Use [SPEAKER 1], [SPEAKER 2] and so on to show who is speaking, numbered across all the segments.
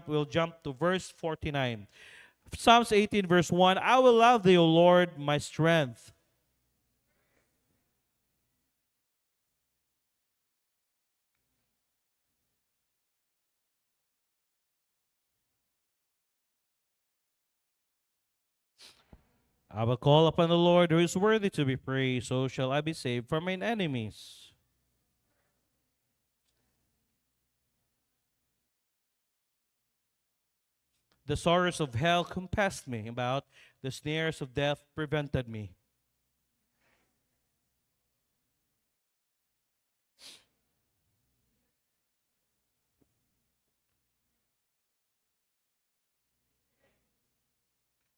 [SPEAKER 1] we'll jump to verse 49. Psalms 18 verse 1, I will love thee, O Lord, my strength. I will call upon the Lord who is worthy to be praised, so shall I be saved from mine enemies. The sorrows of hell compassed me about, the snares of death prevented me.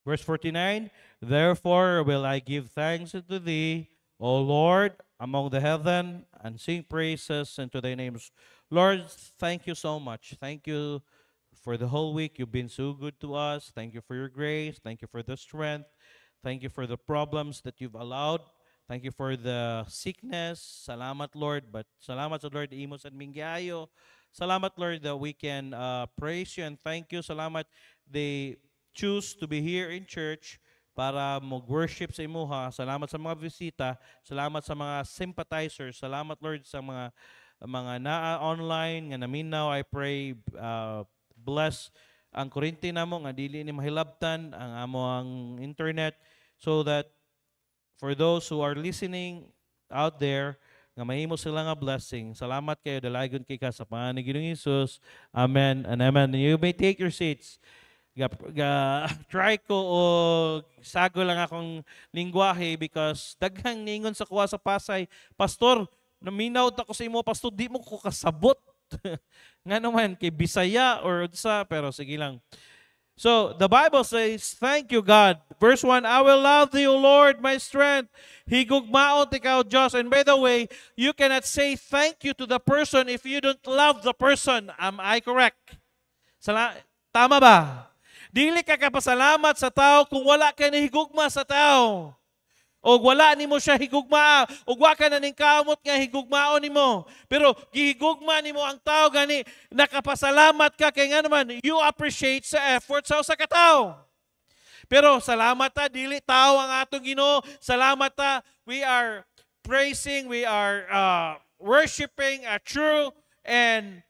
[SPEAKER 1] Verse 49, therefore will I give thanks unto thee, O Lord, among the heathen, and sing praises unto thy names. Lord, thank you so much. Thank you for the whole week. You've been so good to us. Thank you for your grace. Thank you for the strength. Thank you for the problems that you've allowed. Thank you for the sickness. Salamat, Lord. But salamat sa Lord, imos at minggayo. Salamat, Lord, that we can praise you and thank you. Salamat, they choose to be here in church para mag-worship sa imuha. Salamat sa mga bisita. Salamat sa mga sympathizers. Salamat, Lord, sa mga na-online nga naminaw. I pray bless ang kurinti namo nga dili ni mahilabtan ang amo ang internet, so that for those who are listening out there nga mahimo sila nga blessing. Salamat kayo, dalagon kay ka sa pangalan ni Ginoong Hesus. Amen and amen. You may take your seats. Try ko o sago lang akong lingwahe because daghang ningon sa kuha sa Pasay, Pastor, naminaw ta ko sa imo, Pastor, di mo ko kasabot. Nga naman, kay Bisaya or sa, pero sige lang. So, the Bible says, thank you, God. Verse 1, I will love thee, O Lord, my strength. Higugmaot ikaw, Diyos. And by the way, you cannot say thank you to the person if you don't love the person. Am I correct? Tama ba? Dili ka kapasalamat sa tao kung wala ka nahigugma sa tao. O wala nimo siya higugma, o wa ka na ning kamot nga higugmaon nimo. Pero gihigugma nimo ang tao gani, nakapasalamat ka kay nga naman you appreciate sa effort sa usa ka tao. Pero salamat ta, dili tao ang atong Ginoo. Salamat ta, we are praising, we are worshiping a true and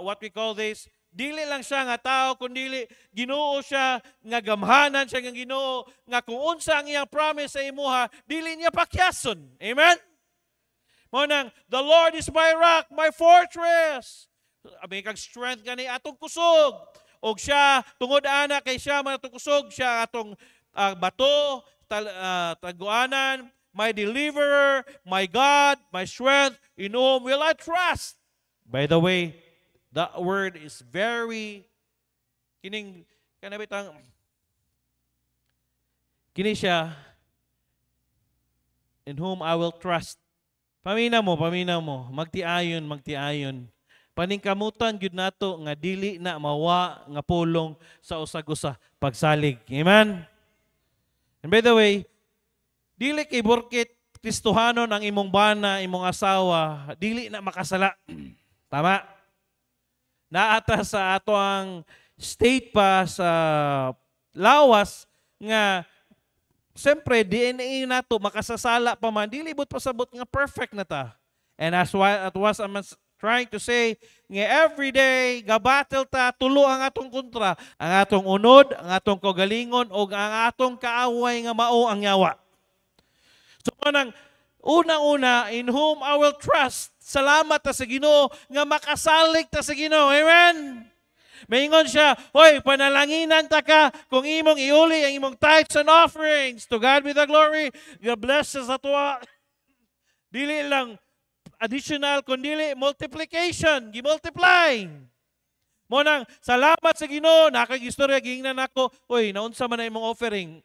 [SPEAKER 1] what we call this, dili lang siya nga tao, kundi Ginoo siya, nga gamhanan siya nga Ginoo, nga kung unsa ang iyang promise sa imuha, dili niya pakyason. Amen? Mo nang, the Lord is my rock, my fortress. Abi kag strength gani atong kusog. Og siya, tungod ana kay siya man atong kusog, siya atong bato, taguanan, my deliverer, my God, my strength, in whom will I trust. By the way, that word is very kini siya, in whom I will trust. Paminaw mo, magtiayon. Paningkamutan gyud nato nga dili na mawa nga pulong sa usag-usa pagsalig. Amen. And by the way, dili kay borkit Kristohanon ang imong bana, imong asawa, dili na makasala. Tama? Naata sa ato ang state pa sa lawas nga siyempre DNA nato makasasala pa man, dili but pasabot nga perfect na ta. And as what I'm trying to say, nga everyday gabattle ta, tulo ang atong kontra, ang atong unod, ang atong kagalingon o ang atong kaaway nga mao ang yawa. So nang unang-una, in whom I will trust. Salamat ta sa Ginoo nga makasalig ta sa Ginoo. Amen? Maingon siya, hoy, panalanginan ta ka kung imong iuli ang imong tithes and offerings. To God be the glory. God bless us ato. Dili lang additional, kundi multiplication. Gimultiply. Mo nang, salamat sa Ginoo. Nakagistorya, gingnan ako, hoy, naunsa man na imong offering.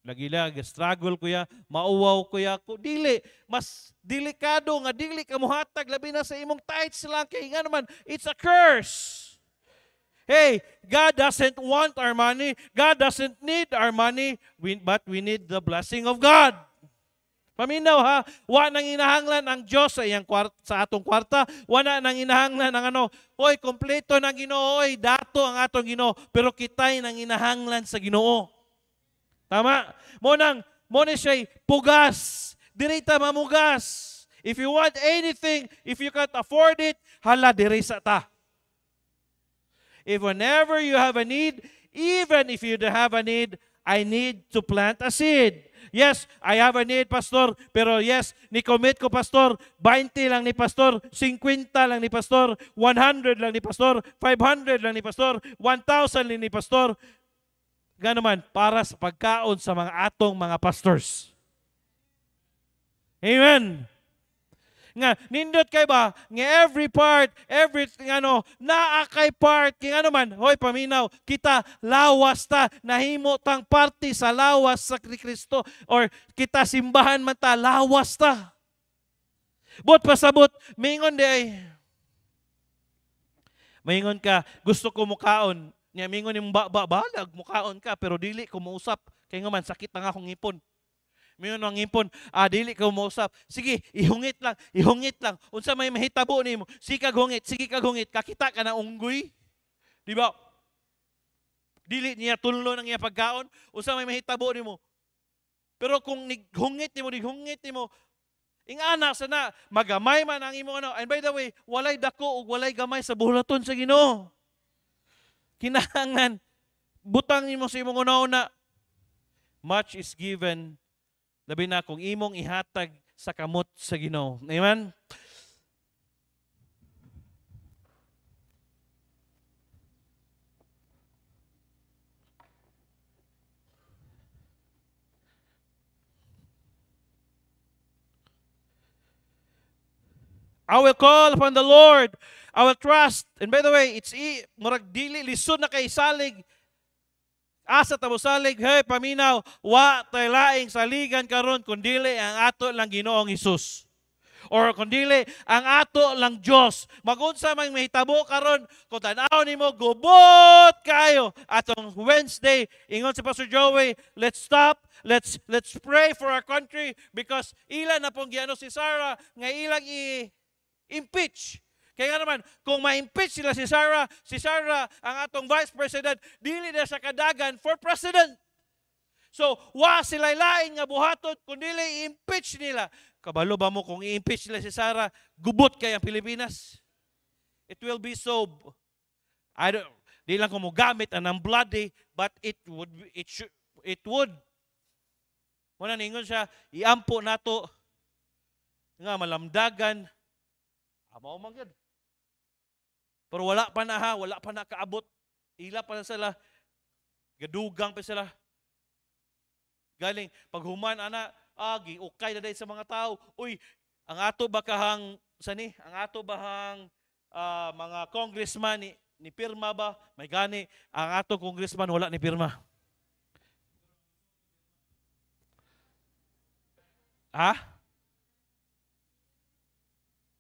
[SPEAKER 1] Lagi-lag, struggle ko ya, mauwaw ko ya, dili, mas delikado nga, dili ka muhatag, labi na sa imong tithes lang, kaya nga naman, it's a curse. Hey, God doesn't want our money, God doesn't need our money, but we need the blessing of God. Paminaw ha, wa nang inahanglan ang Dios sa iyang sa atong kwarta, wala nang inahanglan ang ano, hoy kompleto ng Ginoo, oy dato ang atong Ginoo, pero kitay nang inahanglan sa Ginoo. Tama? Mo na siya pugas, diri ta mamugas. If you want anything, if you can't afford it, hala diri sa ta. If whenever you have a need, even if you don't have a need, I need to plant a seed. Yes, I have a need, Pastor. Pero yes, ni-commit ko, Pastor. 20 lang ni Pastor. 50 lang ni Pastor. 100 lang ni Pastor. 500 lang ni Pastor. 1,000 lang ni Pastor. Gano'n para sa pagkaon sa mga atong mga pastors. Amen. Nga, nindot kay ba? Nga every part, everything naa kay part, kaya man, hoy paminaw, kita lawas ta, nahimo tang party sa lawas sa Kristo, or kita simbahan man ta, lawas ta. But pasabot, mingon di ay, mingon ka, gusto ko mukaon, nga mingon yung balag, mukaon ka, pero dili ko mausap, kaya nga man, sakit na nga akong ipon. Mayon ang impon, dili ka mausap. Sige, ihungit lang. Unsa may mahitabo nimo? Sige kag hungit, kakita ka na unggoy. Di ba? Dili niya tulno ng iya pagkaon, unsa may mahitabo nimo? Pero kung hungit nimo, ingana sana magamay man ang imo And by the way, walay dako ug walay gamay sa buhaton sa Ginoo. Kinahanglan butang nimo sa imong una-una. Much is given. Labi na kung imong ihatag sa kamot sa Ginoo. Amen? I will call upon the Lord. I will trust. And by the way, it's murag dili lisod na kay salig. Asa tamo salig, hey paminaw, wa tay laing saligan karon kundili ang ato lang Ginoong Hesus. Or kundili ang ato lang Dios. Magunsa man mahitabo karon kung tan-aw nimo gubot kayo atong Wednesday ingon si Pastor Joey, let's stop, let's pray for our country because ilan na pong giano si Sarah nga ilang i-impeach. Kaya naman, kung ma-impeach sila si Sarah, ang atong Vice President, dili na sa kadagan for President. So, wa sila lain nga buhaton, kundi i-impeach nila. Kabalo ba mo kung i-impeach nila si Sarah, gubot kay ang Pilipinas? It will be so, di lang ko mo gamit ang bloody, but it would. Muna ningon siya, iampo nato, nga malamdagan, amaw man gud. Pero wala pa na kaabot. Ila pa na sila. Gadugang pa sila. Galing, paghuman, giukay na dahil sa mga tao. Uy, ang ato ba kahang, ang ato ba hang mga congressman ni pirma ba? May gani, ang ato congressman wala ni pirma.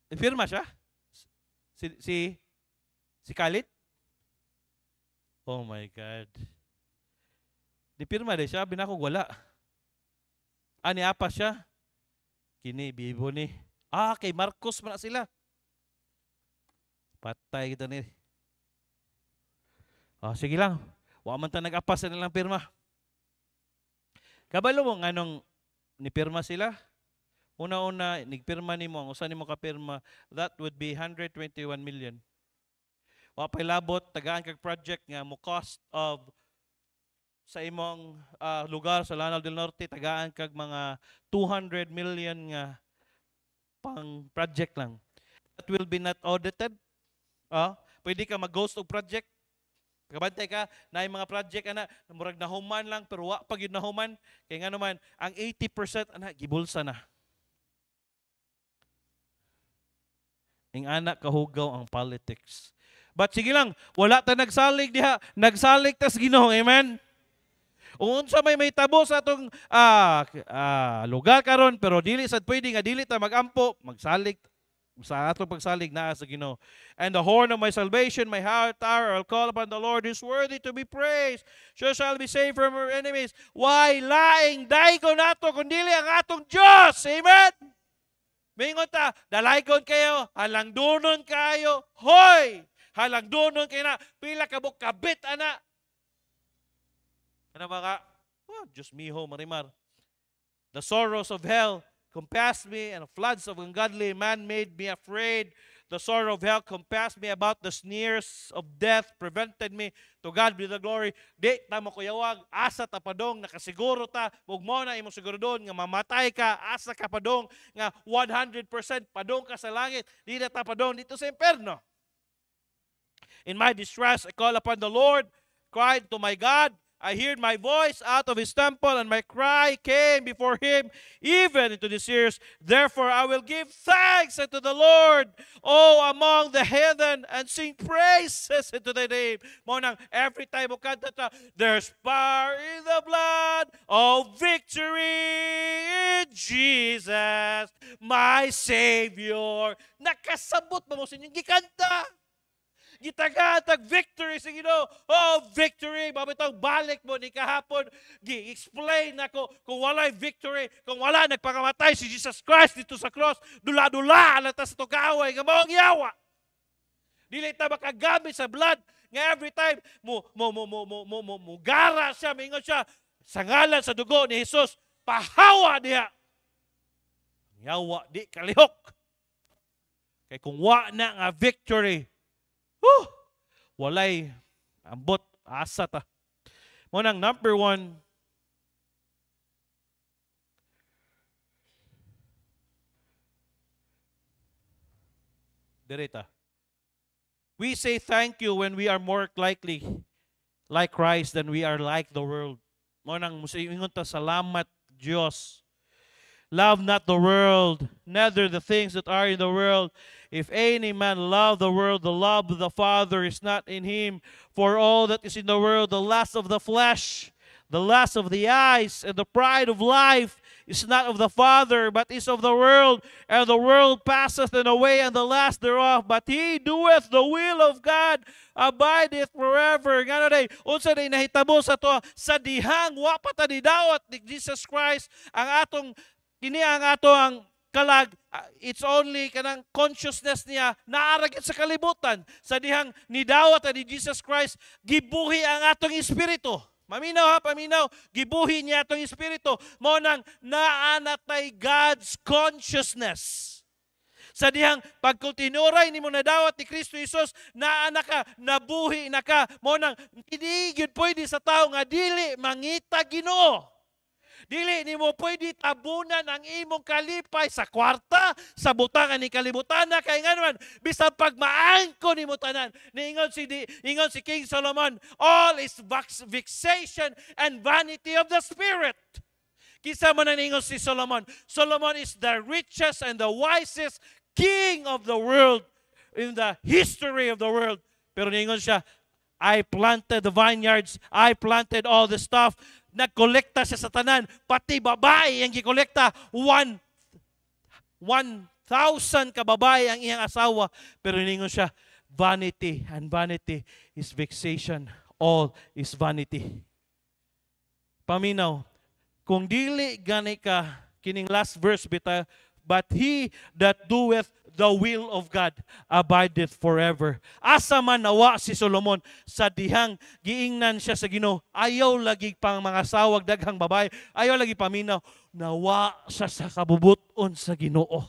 [SPEAKER 1] Ni pirma siya? Si Khalid? Oh my God. Di pirma din siya, binakog wala. Ni apa siya? Kini, bibo ni. Kay Marcos man na sila. Patay kita ni. Sige lang. Wa man ta nag-apas sa nilang pirma. Kabalo mo nganong ni pirma sila? Una-una, nigpirma ni mo, ang usan ni mo kapirma, that would be 121 million. Wapay labot, tagaan kag project nga mo cost of sa imong lugar sa Lanao del Norte, tagaan kag mga 200 million nga pang project lang. That will be not audited. Pwede ka mag-ghost of project. Kabantay ka, na yung mga project murag nahuman lang, pero wa pag yun nahuman, kaya nga naman, ang 80% gibulsa na. Ing anak kahugaw ang politics. But sige lang, wala ta nagsalig diha. Nagsalig tas Ginoo. Amen? Unsa may tabo sa atong lugar karon pero dili sad pwede nga dili ta magampo, magsalig. Sa atong pagsalig naa sa Ginoo. And the horn of my salvation, my high tower, I'll call upon the Lord, who is worthy to be praised. Sure shall be saved from our enemies. Why laing daigon nato kundili ang atong Diyos? Amen? Mingon ta, dalaygon kayo, halangdunon kayo, hoy! Halangdunon kayo na, pila ka kabit, ana. Ano ba ka? Oh, Diyos miho, marimar. The sorrows of hell compassed me, and the floods of ungodly man made me afraid. The sorrow of hell compassed me about, the sneers of death prevented me. To God be the glory. Di ta mo kuyawag, asa ta padong, nakasiguro ta, ug mo na imong siguro doon nga mamatay ka, asa ka padong nga 100% padong ka sa langit. Di na ta padong dito sa impierno. In my distress I call upon the Lord, cried to my God. I heard my voice out of his temple, and my cry came before him, even into his ears. Therefore I will give thanks unto the Lord, oh, among the heathen, and sing praises unto thy name. Monang, every time mo kanta ta, there's power in the blood, oh, victory in Jesus, my Savior. Nakasabot mo sa inyong gikanta. Gitagatag victory sa Ginoo. Oh, victory. Babitong balik mo ni kahapon. Gi-explain nako kung walay victory, kung wala nagpakamatay si Jesus Christ dito sa cross, dula-dula lang ta sa tugaway nga maong yawa. Dili ta makagamit sa blood nga every time mo gara siya, mingon siya sa ngalan sa dugo ni Jesus, pahawa diha. Yawa di kalihok. Kay kung wa na nga victory, walay ambot asa ta. Mo nang number 1, direta. We say thank you when we are more likely like Christ than we are like the world. Mo nang musingon ta, salamat Dios. Love not the world, neither the things that are in the world. If any man love the world, the love of the Father is not in him. For all that is in the world, the lust of the flesh, the lust of the eyes, and the pride of life is not of the Father, but is of the world. And the world passeth away, and the lust thereof. But he doeth the will of God abideth forever. Ngano day, unsa day nahitabo sa to, sa dihang wa pa ta didawat ni Jesus Christ ang atong kini ang ato ang kalag, it's only kanang consciousness niya naaragit sa kalibutan. Sa dihang nidawat ni Jesus Christ, gibuhi ang atong espiritu. Maminaw ha, paminaw, gibuhi niya atong espiritu. Mo nang naanatay God's consciousness. Sa dihang pagkultinuray ni mo nadawat ni Kristo Jesus, naana ka, nabuhi na ka. Mo nang hindi gyud pwede sa tao nga dili mangita Ginoo. Dili ni mo pwede tabunan ang imong kalipay sa kwarta, sa butangan ni kalibutan na kay nga naman bisan pagmaangko ni mo tanan. Niingon si King Solomon, all is vexation and vanity of the spirit. Kisa man ang niingon si Solomon. Solomon is the richest and the wisest king of the world in the history of the world. Pero niingon siya, I planted the vineyards, I planted all the stuff. Nagkolekta siya sa tanan, pati babae ang gikolekta, 1,000 ka babae ang iyang asawa. Pero ningon siya, vanity, and vanity is vexation. All is vanity. Paminaw, kung dili gani ka, kining last verse bita, but he that doeth the will of God abideth forever. Asa man nawa si Solomon sa dihang giingnan siya sa Ginoo. Ayaw lagi pang mga sawag daghang babae. Ayaw lagi paminaw. Nawa siya sa kabubuton sa Ginoo.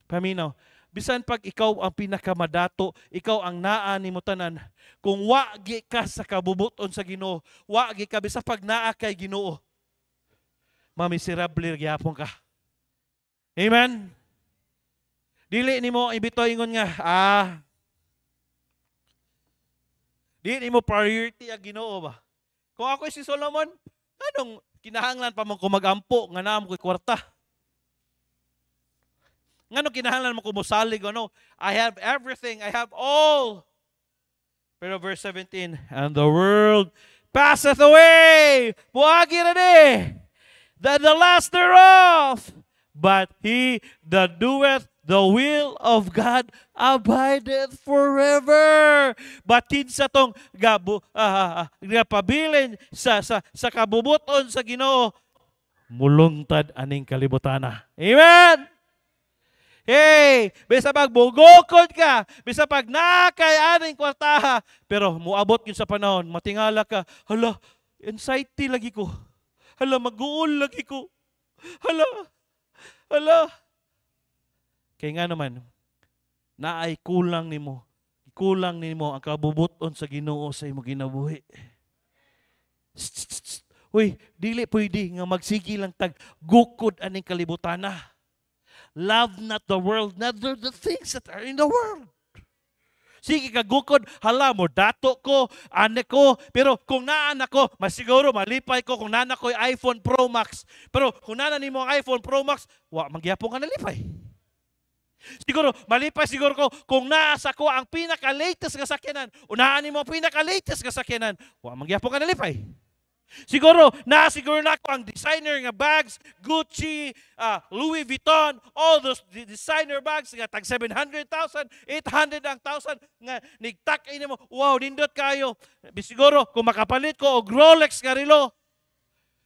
[SPEAKER 1] Paminaw. Bisan pag ikaw ang pinakamadato, ikaw ang naa nimo tanan, kung wagi ka sa kabubuton sa Ginoo, wagi ka bisan pag naa kay Ginoo, mamiserable gyapon ka. Amen? Dili ni mo ibito ingon nga, dili ni mo priority ang Ginoo ba? Kung ako si Solomon, anong kinahanglan pa mo ko magampo, nga naam ko'y kwarta? Ngano kinahanglan mo ko mosalig, ano? I have everything, I have all. Pero verse 17, and the world passeth away, buhagi na di, the last thereof. but he that doeth the will of God abideth forever. Batid sa tong pabilin sa kabubuton sa Ginoo, mulungtad aning kalibutana. Amen! Hey, bisa pag bugokod ka, bisa pag nakay aning kwartaha, pero muabot yun sa panahon, matingala ka, hala, anxiety lagi ko. Hala, mag-uol lagi ko. Hala. Kaya nga naman, naay kulang nimo ang kabubuton sa Ginoo sa imong ginabuhi. Uy, dili pwede nga magsigi lang tag gukod aning kalibutana. Love not the world, neither the things that are in the world. Sige kagukod, hala mo, dato ko, ane ko, pero kung naan ako, masiguro malipay ko kung naan ako iPhone Pro Max. Pero kung naan ni mo ang iPhone Pro Max, magyapon ka nalipay. Siguro, malipay siguro ko kung naasa ko ang pinaka-latest nga sakyanan, unaan ni mo ang pinaka-latest nga sakyanan, magyapon ka nalipay. Siguro na ako ang designer nga bags, Gucci, Louis Vuitton, all those designer bags nga tag 700,000, 800 ang 1,000 nga nigtak ini mo. Wow, nindot kayo. Siguro kung makapalit ko og Rolex nga relo,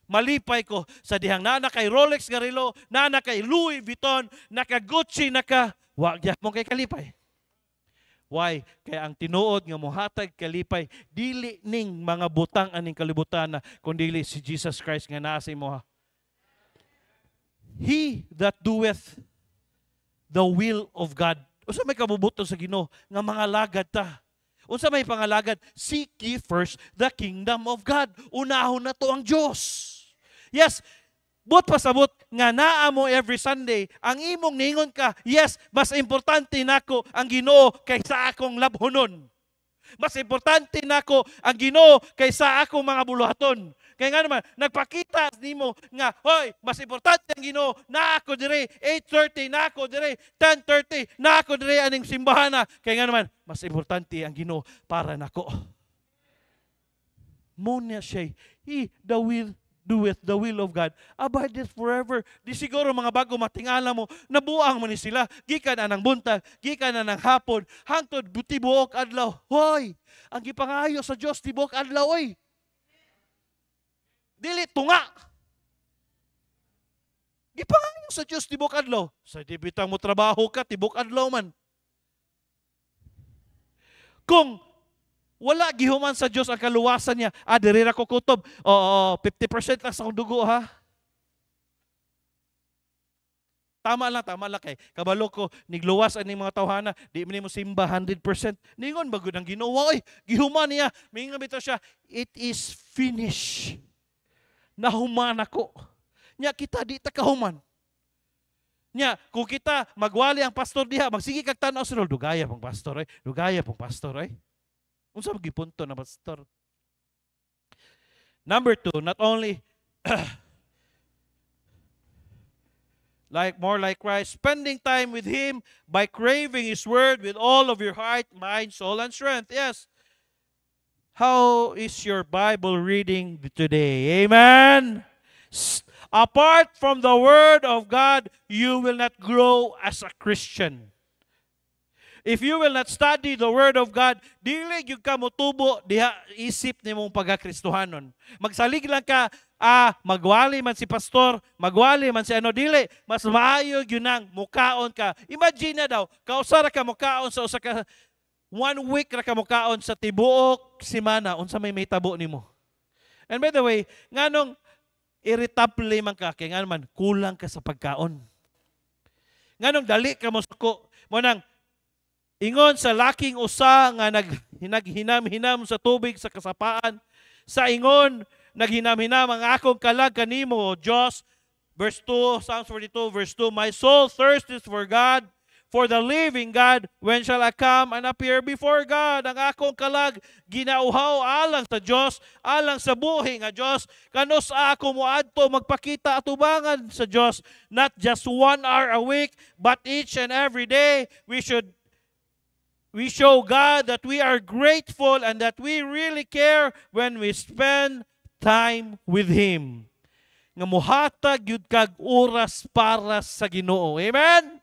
[SPEAKER 1] malipay ko sa dihang nana kay Rolex nga relo, nana kay Louis Vuitton, naka Gucci, naka wag mo kay kalipay. Why? Kaya ang tinuod nga mohatag kalipay, dili ning mga butang aning kalibutan na, kundili si Jesus Christ nga naa sa imo. He that doeth the will of God. Unsa may kabubuton sa Ginoo nga mga lagad ta? Unsa may pangalagad? Seek ye first the kingdom of God. Unahon na to ang Dios. Yes, but pasabot nga naa mo every Sunday, ang imong ningon ka, yes, mas importante nako ang Ginoo kaysa akong labhonon. Mas importante nako ang Ginoo kaysa akong mga buluhaton. Kaya nga naman, nagpakita nimo nga, hoy, mas importante ang Ginoo, na ako dire 8:30, na ako dire 10:30, na ako dire aning simbahana. Kaya nga naman, mas importante ang Ginoo para nako. Muna siya, he the will doeth the will of God, abideth forever. Di siguro mga bago matingala mo, nabuang mo ni sila, gikan na ng buntag, gikan na ng hapon, hangtod tibuok adlaw. Hoy, ang gipangayo sa Dios tibuok adlaw, oy. Dili tunga. Gipangayo sa Dios tibuok adlaw. Sa dibitang mo trabaho ka, tibuok adlaw man. Kung wala gihuman sa Dios ang kaluwasan niya. Diri ra ko kutob. 50% lang sa akong dugo, ha? Tama lang kay kabalo ko nigluwas ani mga tawhana, di man mo simba 100%. Ningon bagud ang Ginoo, oy, gihuman niya. Mingon bitaw siya, it is finished. Nahuman ako. Nya kita di ta kahuman. Nya, kung kita magwali ang pastor diha, magsige kag tan-aw sila, dugaya pong pastor, Dugaya pong pastor, Unsa magipunto na pastor? Number 2, not only more like Christ, spending time with Him by craving His Word with all of your heart, mind, soul, and strength. Yes. How is your Bible reading today? Amen. Apart from the Word of God, you will not grow as a Christian. If you will not study the Word of God, dili gyud ka motubo diha isip nimong pagakristohanon. Magsalig lang ka, magwali man si pastor, magwali man si dili, mas maayo gyud nang mukaon ka. Imagine na daw, kausa ra ka mukaon sa usa ka 1 week ra ka mukaon sa tibuok semana, unsa may tabo nimo. And by the way, nganong irritable man ka, kay nga naman kulang ka sa pagkaon. Nganong dali ka mosuko mo nang ingon sa laking usa nga naghinam-hinam sa tubig sa kasapaan, sa ingon naghinam-hinam ang akong kalag kanimo, O Diyos. Verse 2, Psalms 42, verse 2, my soul thirsteth for God, for the living God. When shall I come and appear before God? Ang akong kalag ginauhaw alang sa Diyos, alang sa buhi nga Diyos. Kanos ako moadto magpakita atubangan sa Diyos, not just 1 hour a week, but each and every day. We show God that we are grateful and that we really care when we spend time with Him. nga muhatag yun kag oras para sa Ginoo. Amen?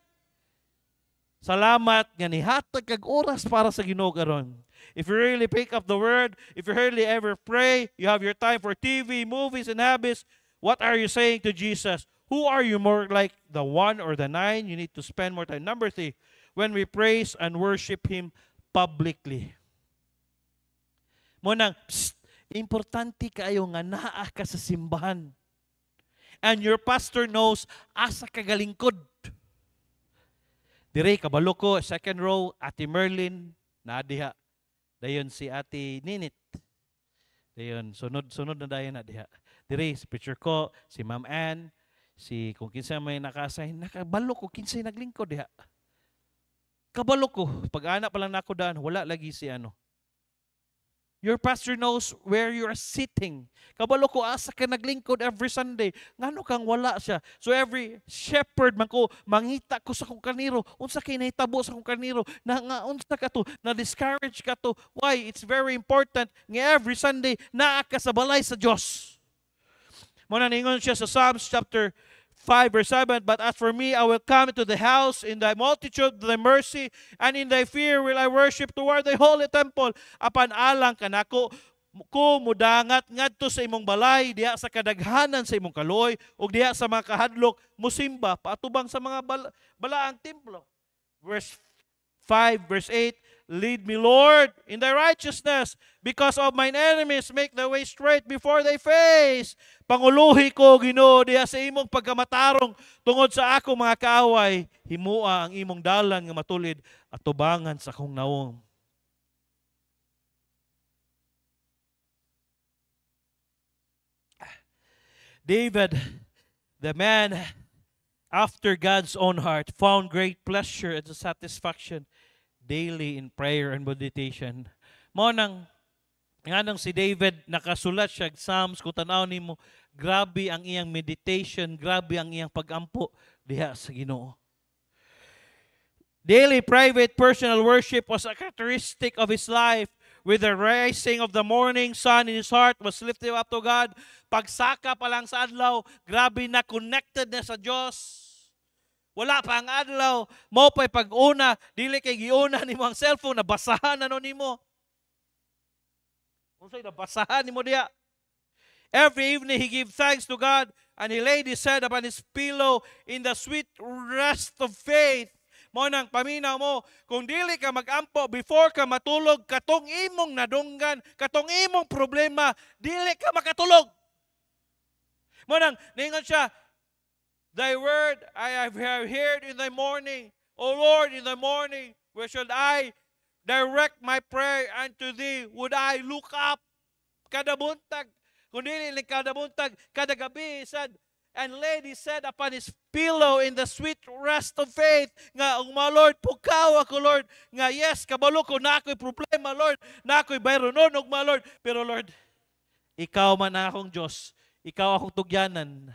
[SPEAKER 1] Salamat nga nihatag kag oras para sa Ginoo karon. If you really pick up the word, if you hardly ever pray, you have your time for TV, movies, and habits, what are you saying to Jesus? Who are you more like, the 1 or the 9? You need to spend more time. Number 3, when we praise and worship Him publicly. Munang, importante kayo nga naa ka sa simbahan. And your pastor knows, asa ka galingkod. Dire, kabalo ko, second row, Ate Merlin, nadiha. Dayon si Ate Ninit. Dayon, sunod na dayon na diha. Dire, si picture ko, si Ma'am Ann, si kung kinsa may nakasign, nakabalo ko, kinsay naglingkod diha. Kabalo ko, pag-anak pa lang nako daan, wala lagi si ano. Your pastor knows where you are sitting. Kabalo ko, asa ka naglingkod every Sunday. Ngano kang wala siya. So every shepherd man ko, mangita ko sa kong kaniro. Unsa kay nahitabo sa kong kaniro. Unsa ka to, na-discourage ka to. Why? It's very important nga every Sunday, naa ka sa balay sa Diyos. Muna ningon siya sa Psalms chapter 5 verse 7, but as for me, I will come into the house in thy multitude of thy mercy, and in thy fear will I worship toward thy holy temple. Apan alang kanako, ko mudangat ngadto sa imong balay, diha sa kadaghanan sa imong kaloy, ug diha sa mga kahadlok, musimba, patubang sa mga balaang templo. Verse 5, verse 8, lead me, Lord, in thy righteousness, because of mine enemies, make the way straight before thy face. Panguluhi ko, Ginoo, diha sa imong pagkamatarong tungod sa ako mga kaaway, himua ang imong dalan nga matulid at tubangan sa akong naong. David, the man after God's own heart, found great pleasure and satisfaction daily in prayer and meditation. Mo nang si David nakasulat siya Psalms, kung tanaw nimo, grabe ang iyang meditation, grabe ang iyang pagampo diha sa Ginoo. Daily private personal worship was a characteristic of his life. With the rising of the morning sun in his heart was lifted up to God. Pagsaka pa lang sa adlaw, grabe na connected na sa Diyos. Wala pa ang adlaw, mo pa'y pag-una, dili kay giuna nimo ang cellphone, nabasahan na no nimo. Unsay nabasahan nimo diya? Every evening he gave thanks to God, and he laid his head upon his pillow in the sweet rest of faith. Mo nang paminaw mo, kung dili ka mag-ampo before ka matulog, katong imong nadunggan, katong imong problema, dili ka makatulog. Mo nang ningon siya, thy word I have heard in the morning. O Lord, in the morning, where should I direct my prayer unto thee? Would I look up? Kada buntag, kung dili kada buntag, kada gabi, said, and laid his head upon his pillow in the sweet rest of faith. Nga, mga Lord, pukaw ako, Lord. Nga, yes, kabalo ko, na ako'y problema, Lord. Na ako'y bayronon, mga Lord. Pero Lord, ikaw man akong Diyos. Ikaw akong tugyanan.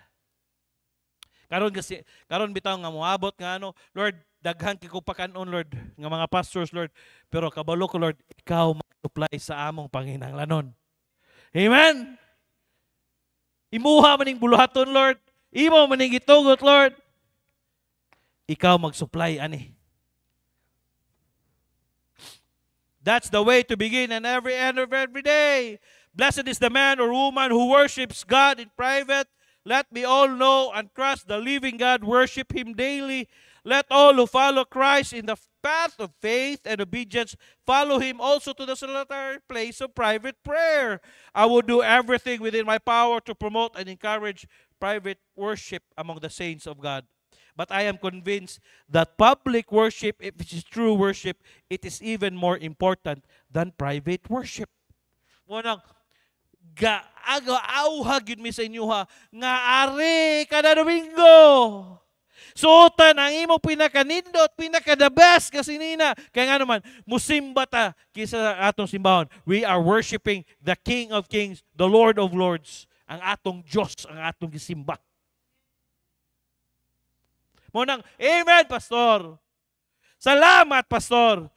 [SPEAKER 1] Karon bitaw nga moabot nga ano, Lord, daghan kay ko pakanon, Lord, nga mga pastors, Lord, pero kabalo ko, Lord, ikaw mag-supply sa among panginahanglanon. Amen. Imuha maning buluhaton, Lord. Imo maning gitugot, Lord. Ikaw mag-supply ani. That's the way to begin and every end of every day. Blessed is the man or woman who worships God in private. Let me all know and trust the living God, worship Him daily. Let all who follow Christ in the path of faith and obedience follow Him also to the solitary place of private prayer. I will do everything within my power to promote and encourage private worship among the saints of God. But I am convinced that public worship, if it is true worship, it is even more important than private worship. Munang gaagaw-awhag yun mi sa inyo ha, nga ari kada Domingo. Suotan ang imong pinakanindot, pinaka-the best kasi nina. Kaya nga naman, musimba ta kisa atong simbahon. We are worshiping the King of Kings, the Lord of Lords. Ang atong Diyos, ang atong gisimba. Munang, amen, Pastor. Salamat, Pastor.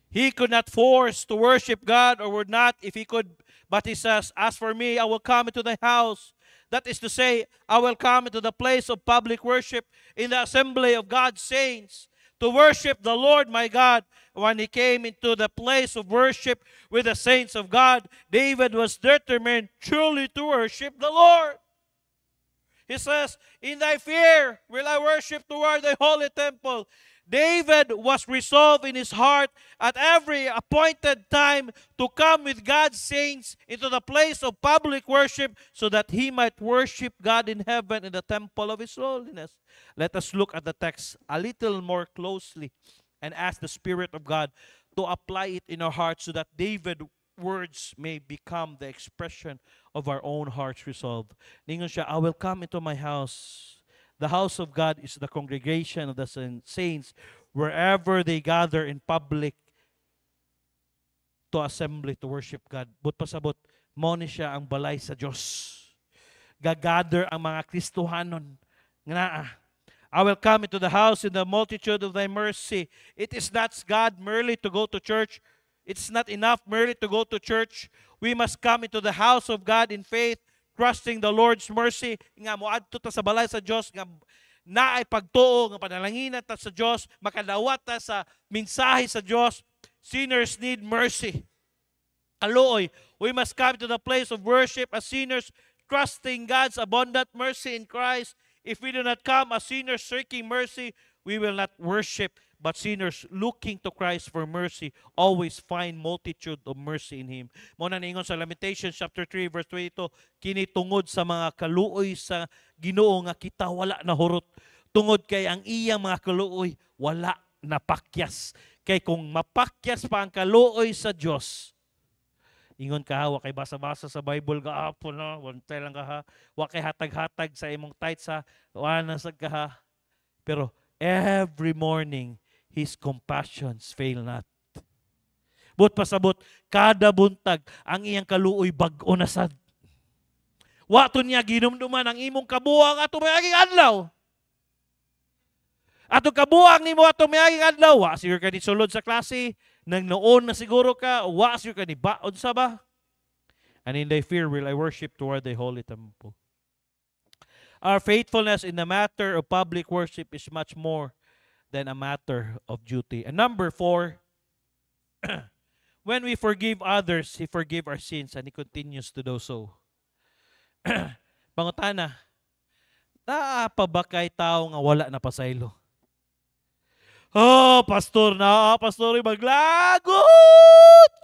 [SPEAKER 1] He could not force to worship God, or would not if he could, but he says, as for me, I will come into the house. That is to say, I will come into the place of public worship in the assembly of God's saints to worship the Lord my God. When he came into the place of worship with the saints of God, David was determined truly to worship the Lord. He says, in thy fear will I worship toward thy holy temple. David was resolved in his heart at every appointed time to come with God's saints into the place of public worship so that he might worship God in heaven in the temple of his holiness. Let us look at the text a little more closely and ask the Spirit of God to apply it in our hearts so that David's words may become the expression of our own heart's resolve. Ningon siya, I will come into my house. The house of God is the congregation of the saints wherever they gather in public to assembly to worship God. But pasabot, mo ni siya ang balay sa Diyos. Gagather ang mga Kristohanon. Nga, I will come into the house in the multitude of thy mercy. It is not God merely to go to church. It's not enough merely to go to church. We must come into the house of God in faith, trusting the Lord's mercy. Nga moadto ta sa balay sa Dios nga naay pagtuo nga panalanginan ta sa Dios, makadawat ta sa mensahe sa Dios. Sinners need mercy. Kaluoy, we must come to the place of worship as sinners, trusting God's abundant mercy in Christ. If we do not come as sinners seeking mercy, we will not worship. But sinners looking to Christ for mercy always find multitude of mercy in Him. Muna ningon sa Lamentations chapter 3 verse 22, kini tungod sa mga kaluoy sa Ginoo nga kita wala na hurot. Tungod kay ang iyang mga kaluoy wala na pakyas. Kay kung mapakyas pa ang kaluoy sa Dios, ingon ka ha, wa kay basa-basa sa Bible gahapon no, wantay lang ka ha. Wa kay hatag-hatag sa imong tithes ha, wa na sad ka ha. Pero every morning His compassions fail not. But pasabot, kada buntag, ang iyang kaluoy bag-o na sad. Wato niya ginumduman ang imong kabuang ato mayaging adlaw. Ato kabuang nimo ato mayaging adlaw. Wa siguro ka ni sulod sa klase, nang noon na siguro ka, wa siguro ka ni baon sa ba? And in thy fear will I worship toward thy holy temple. Our faithfulness in the matter of public worship is much more than a matter of duty. And number 4, when we forgive others, He forgive our sins and He continues to do so. Pangutana, naa pa ba kay tao nga wala na pasaylo? Oh, pastor na, pastor, maglagot!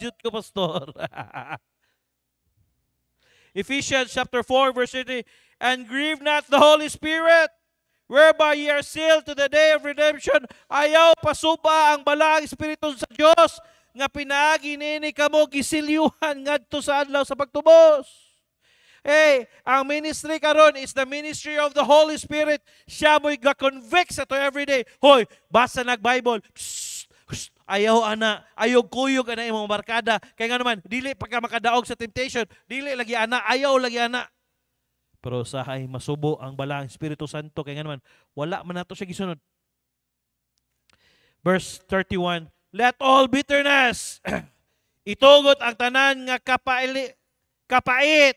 [SPEAKER 1] Jud ko, pastor. Ephesians chapter 4 verse 30, and grieve not the Holy Spirit, whereby ye are sealed to the day of redemption. Ayaw pasuba ang balang Espiritu sa Dios nga pinaagi nini kamo gisilyuhan ngadto sa adlaw sa pagtubos. Hey, ang ministry karon is the ministry of the Holy Spirit. Siya mo'y ga-convict sa to every day. Hoy, basa nag-Bible. Ayaw ana, ayaw kuyog ana imong barkada. Kaya nga naman, dili pagka makadaog sa temptation, dili lagi ana, ayaw lagi ana. Pero usahay masubo ang balang Espiritu Santo kaya nga naman wala man nato siya gisunod. Verse 31, let all bitterness itugot ang tanan nga kapait.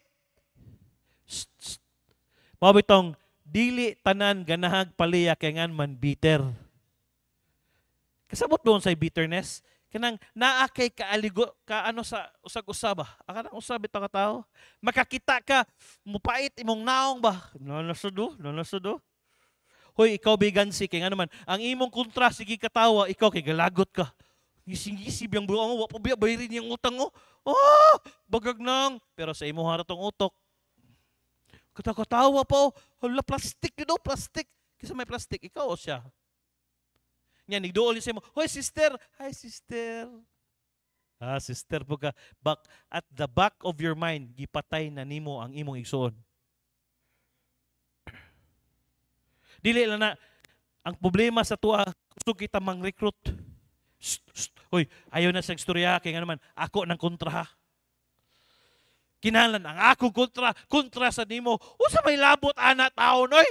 [SPEAKER 1] Mao bitong dili tanan ganahag paliya kay ngan man bitter. Kasabot doon sa bitterness, kanang naa kay kaaligo ka ano sa usag-usaba. Akala usab bitaw ka tao. Makakita ka mupait imong naong ba? Nanasudo. Hoy, ikaw bigansi kay nga naman ang imong kontra sige katawa, ikaw kay galagot ka. Gising-gisib yang buong wa pa bayarin yung utang mo. Oh, bagag nang. Pero sa imo haratong utok. Katawa pa, hala plastic daw, plastic. Kisa may plastic, ikaw o siya. Yan, nigdool siya mo, hoy sister, hi sister. Sister po ka. At the back of your mind, gipatay na nimo ang imong igsoon. Dili lang na, ang problema sa tuwa, gusto kita mang-recruit. Hoy, ayaw na sa istorya, kaya nga naman, ako ng kontra ha. Kinahanglan ang akong kontra sa nimo. Usa may labot ana taon oy.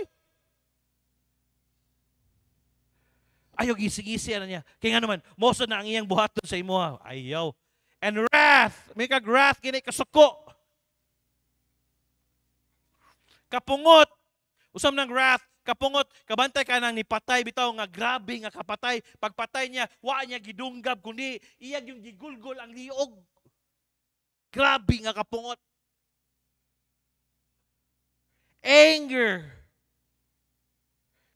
[SPEAKER 1] Ayaw gising-isi na niya. Kaya nga naman, moso na ang iyang buhaton sa imo. Ayaw. And wrath, may kag-wrath, kini kasuko. Kapungot. Usam ng wrath, kapungot, kabantay ka nang nipatay, bitaw nga grabe nga kapatay. Pagpatay niya, wa niya gidunggab, kundi iyag yung gigulgol ang liog. Grabe nga kapungot. Anger.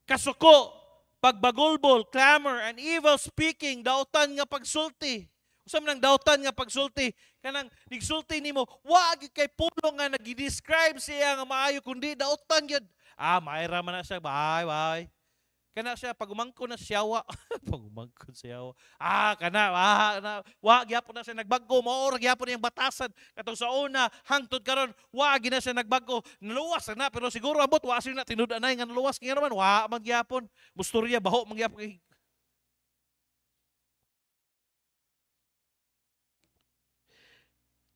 [SPEAKER 1] Kasuko. Pagbagulbol, clamor, and evil speaking, dautan nga pagsulti. Usam nang dautan nga pagsulti, kanang nigsulti nimo, wag kay pulong nga nagidescribe siya nga maayo kundi dautan gyud. Mayra man na siya, bye. Kana siya pag umangko na siyawa, pag umangko siyawa. Wa gyapon na siya nagbagko, mao ra gyapon yang batasan katong sa una hangtod karon, wa gyud na siya nagbagko. Naluwas na pero siguro abot wa siya na tinud-anay nga naluwas kaya naman wa man gyapon. Musturya baho man gyapon.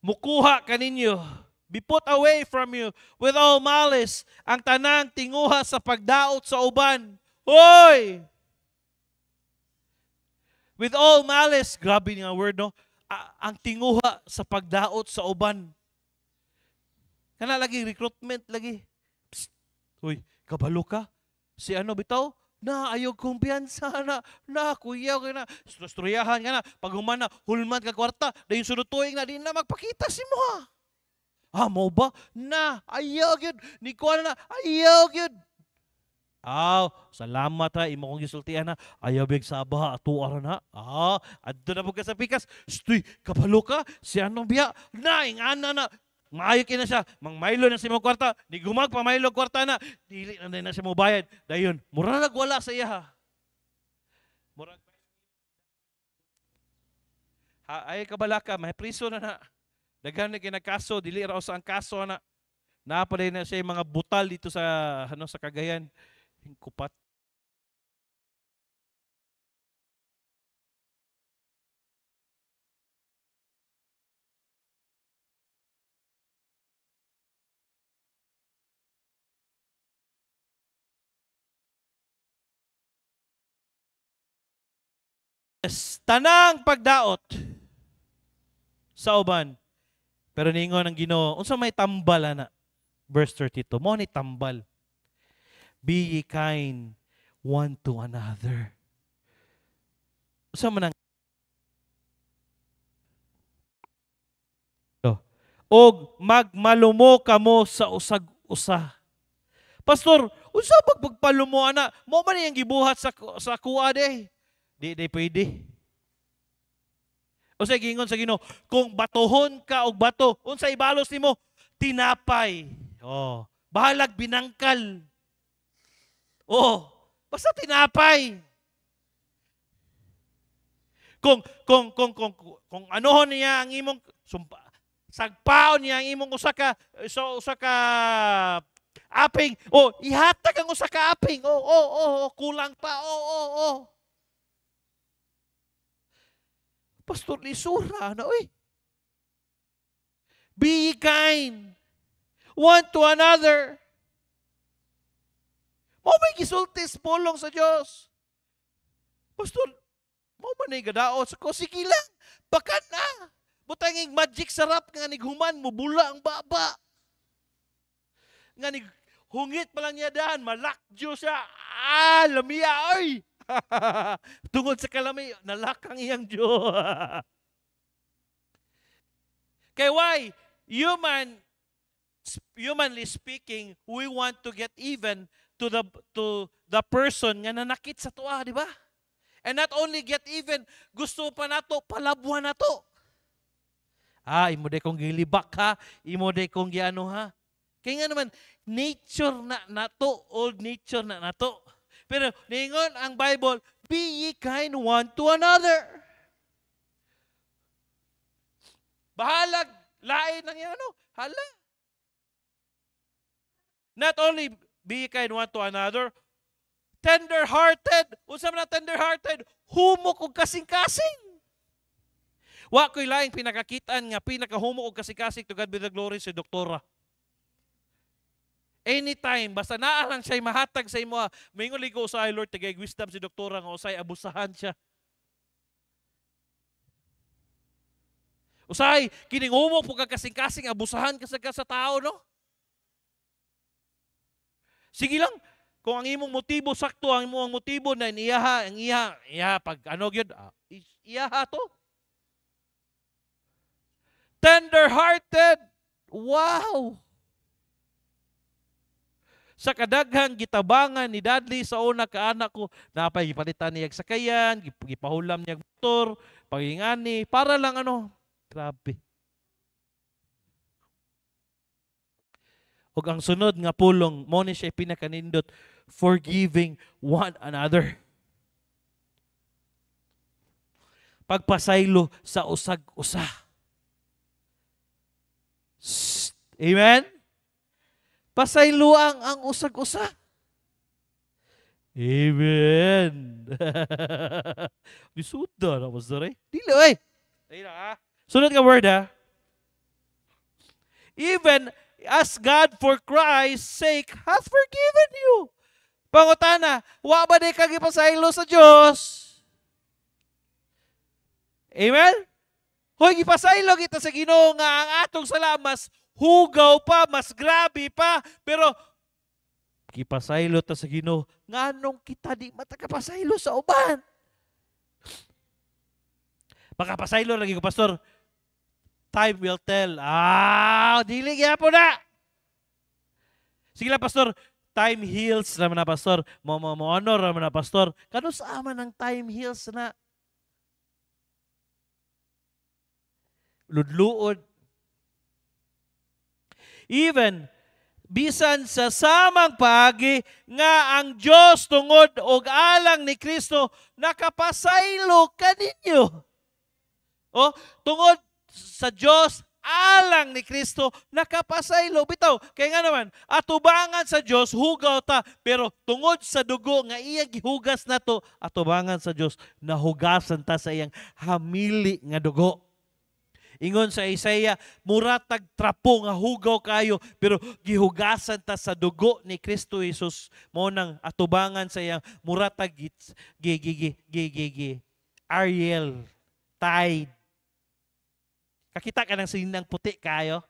[SPEAKER 1] Mukuha kaninyo, be put away from you with all malice, ang tanang tinguha sa pagdaot sa uban. Hoy! With all malice, grabe nga word, no? Ang tinguha sa pagdaot sa uban. Kana lagi, recruitment lagi. Psst. Hoy, kabalo ka? Si ano bitaw? Ayaw kumpiyansa na kuya ka na, stryahan ka na, pag humana, hulman ka kwarta, dahil sunod tuwing na, di na magpakita si mo mo ba? Ayaw yun, ni kuha na, ayaw yun. Salamat ha, imo kong gisultihan na, ayaw big sabah, atuara na, adto na po ka sa pikas, stoy, kabalo ka, si anong biya, ingana na, maayo na siya, mangmaylo na siya mo kwarta, di gumag pa maylo kwarta na, dili na siya mo bayad. Dayon, mura nagwala sa iya. Murag ay kabalaka, may priso na. Daghan na kinakaso, dili raw sa ang kaso na. Naapalay na siya yung mga butal dito sa sa Cagayan. Kupat. Tanang pagdaot sa uban. Pero ningon ang Ginoo, unsa may tambal ana? Verse 32. Mo ni tambal. Be ye kind one to another. Unsa man ang og magmalumo kamo sa usag-usa. Pastor, unsa pagpalumo ana? Mo man yang gibuhat sa kuha de? Di pwede. O sa gingon sa Ginoo, kung batohon ka og bato, unsa ibalos nimo? Tinapay. Bahalag binangkal. Basta tinapay. Kung anohon niya ang imong sagpaon niya ang imong usa ka aping, ihatag ang usa ka aping. Kulang pa. Pastor, lisura na, Be kind one to another. Mo may gisultis pulong sa Dios. Pastor, mo man ay gadaot ko, sige lang, bakat na. Butanging magic sarap nga nighuman mo bula ang baba. Nga hungit pa lang niya daan, malakjo siya. Lamia, oy! Tungod sa kalami, nalakang iyang Diyo. Kay why? Humanly speaking, we want to get even to the person nga nanakit sa tuwa, di ba? And not only get even, gusto pa nato, palabuhan nato. Imo day kong gilibak ha, imo day kong giano ha. Kaya nga naman, nature na nato, old nature na nato. Pero ningon ang Bible, be ye kind one to another. Bahalag, lain ang yan, hala. Not only be ye kind one to another, tender-hearted. Unsa man tender-hearted? Humok og kasing-kasing. Wa ko'y laing pinakakitaan nga pinakahumok og kasing-kasing to God be the glory si doktora. Anytime, basta naa lang siya mahatag sa imo. Mingon ligo sa Lord, tagay wisdom si doktora nga usay abusahan siya. Usay, kining humok po kasing-kasing abusahan ka sa tao, no? Sige lang, kung ang imong motibo sakto, ang imong motibo na iyaha, pag ano gyud, iyaha to. Tender-hearted. Wow! Sa kadaghang gitabangan ni Dudley sa una ka anak ko, napay gipalitan niya sakayan, gipahulam niya motor, pagingani, para lang ano, grabe. Ug ang sunod nga pulong, mo ni siya pinakanindot, forgiving one another. Pagpasaylo sa usag-usa. Amen? Pasaylo ang usag-usa. Amen. Disuda na mas dere. Dili oy. Dili ha. Sunod nga word ha. Even as God for Christ's sake hath forgiven you. Pangutana, wa ba di ka gipasaylo sa Dios? Amen? Hoy, gipasaylo kita sa Ginoo nga ang atong sala mas hugaw pa, mas grabe pa, pero gipasaylo ta sa Ginoo nganong kita di matakapasaylo sa uban. Makapasaylo lagi ko, pastor. Time will tell. Dili gyapon na. Sige lang, pastor. Time heals naman na, pastor. Mo-honor naman na, pastor. Kano sa aman ng time heals na? Ludluod. Even, bisan sa samang paagi nga ang Diyos tungod og alang ni Kristo nakapasaylo kaninyo. Tungod sa Diyos, alang ni Kristo, nakapasaylo. Bitaw, kaya nga naman, atubangan sa Diyos, hugaw ta, pero tungod sa dugo, nga iyang gihugas na to, atubangan sa Diyos, nahugasan ta sa iyang hamili nga dugo. Ingon sa Isaiah, muratag trapo nga hugaw kayo, pero gihugasan ta sa dugo ni Kristo Jesus, mo nang atubangan sa iyang muratag Ariel, tide. Kakita ka ng sinang puti kayo.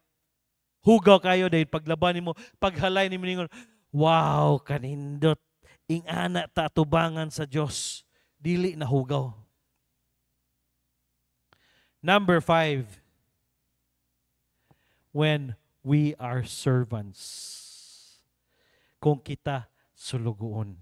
[SPEAKER 1] Hugaw kayo dahil paglaban mo, paghalay ni mo, wow, kanindot. Ingana ta atubangan sa Diyos. Dili na hugaw. Number 5. When we are servants. Kung kita sulugoon.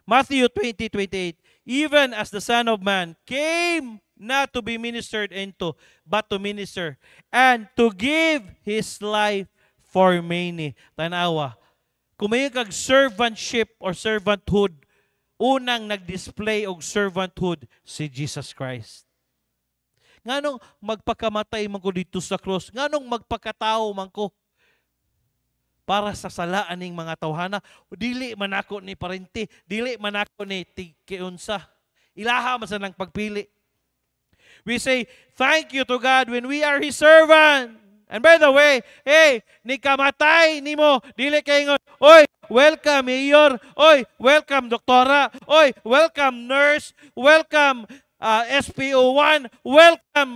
[SPEAKER 1] Matthew 20:28. Even as the Son of Man came not to be ministered into, but to minister, and to give His life for many. Tanawa, kung may kag servantship or servanthood, unang nag-display og servanthood si Jesus Christ. Nganong magpakamatay man ko dito sa cross? Nganong magpakatao man ko? Para sa salaan ning mga tawhana, dili man ako ni parente, dili man ako ni tigkiunsa. Ilaha man sa nang pagpili. We say, thank you to God when we are His servant. And by the way, hey, ni kamatay ni mo, dili kayo, oy, welcome mayor, oy, welcome doktora, oy, welcome nurse, welcome SPO1, welcome,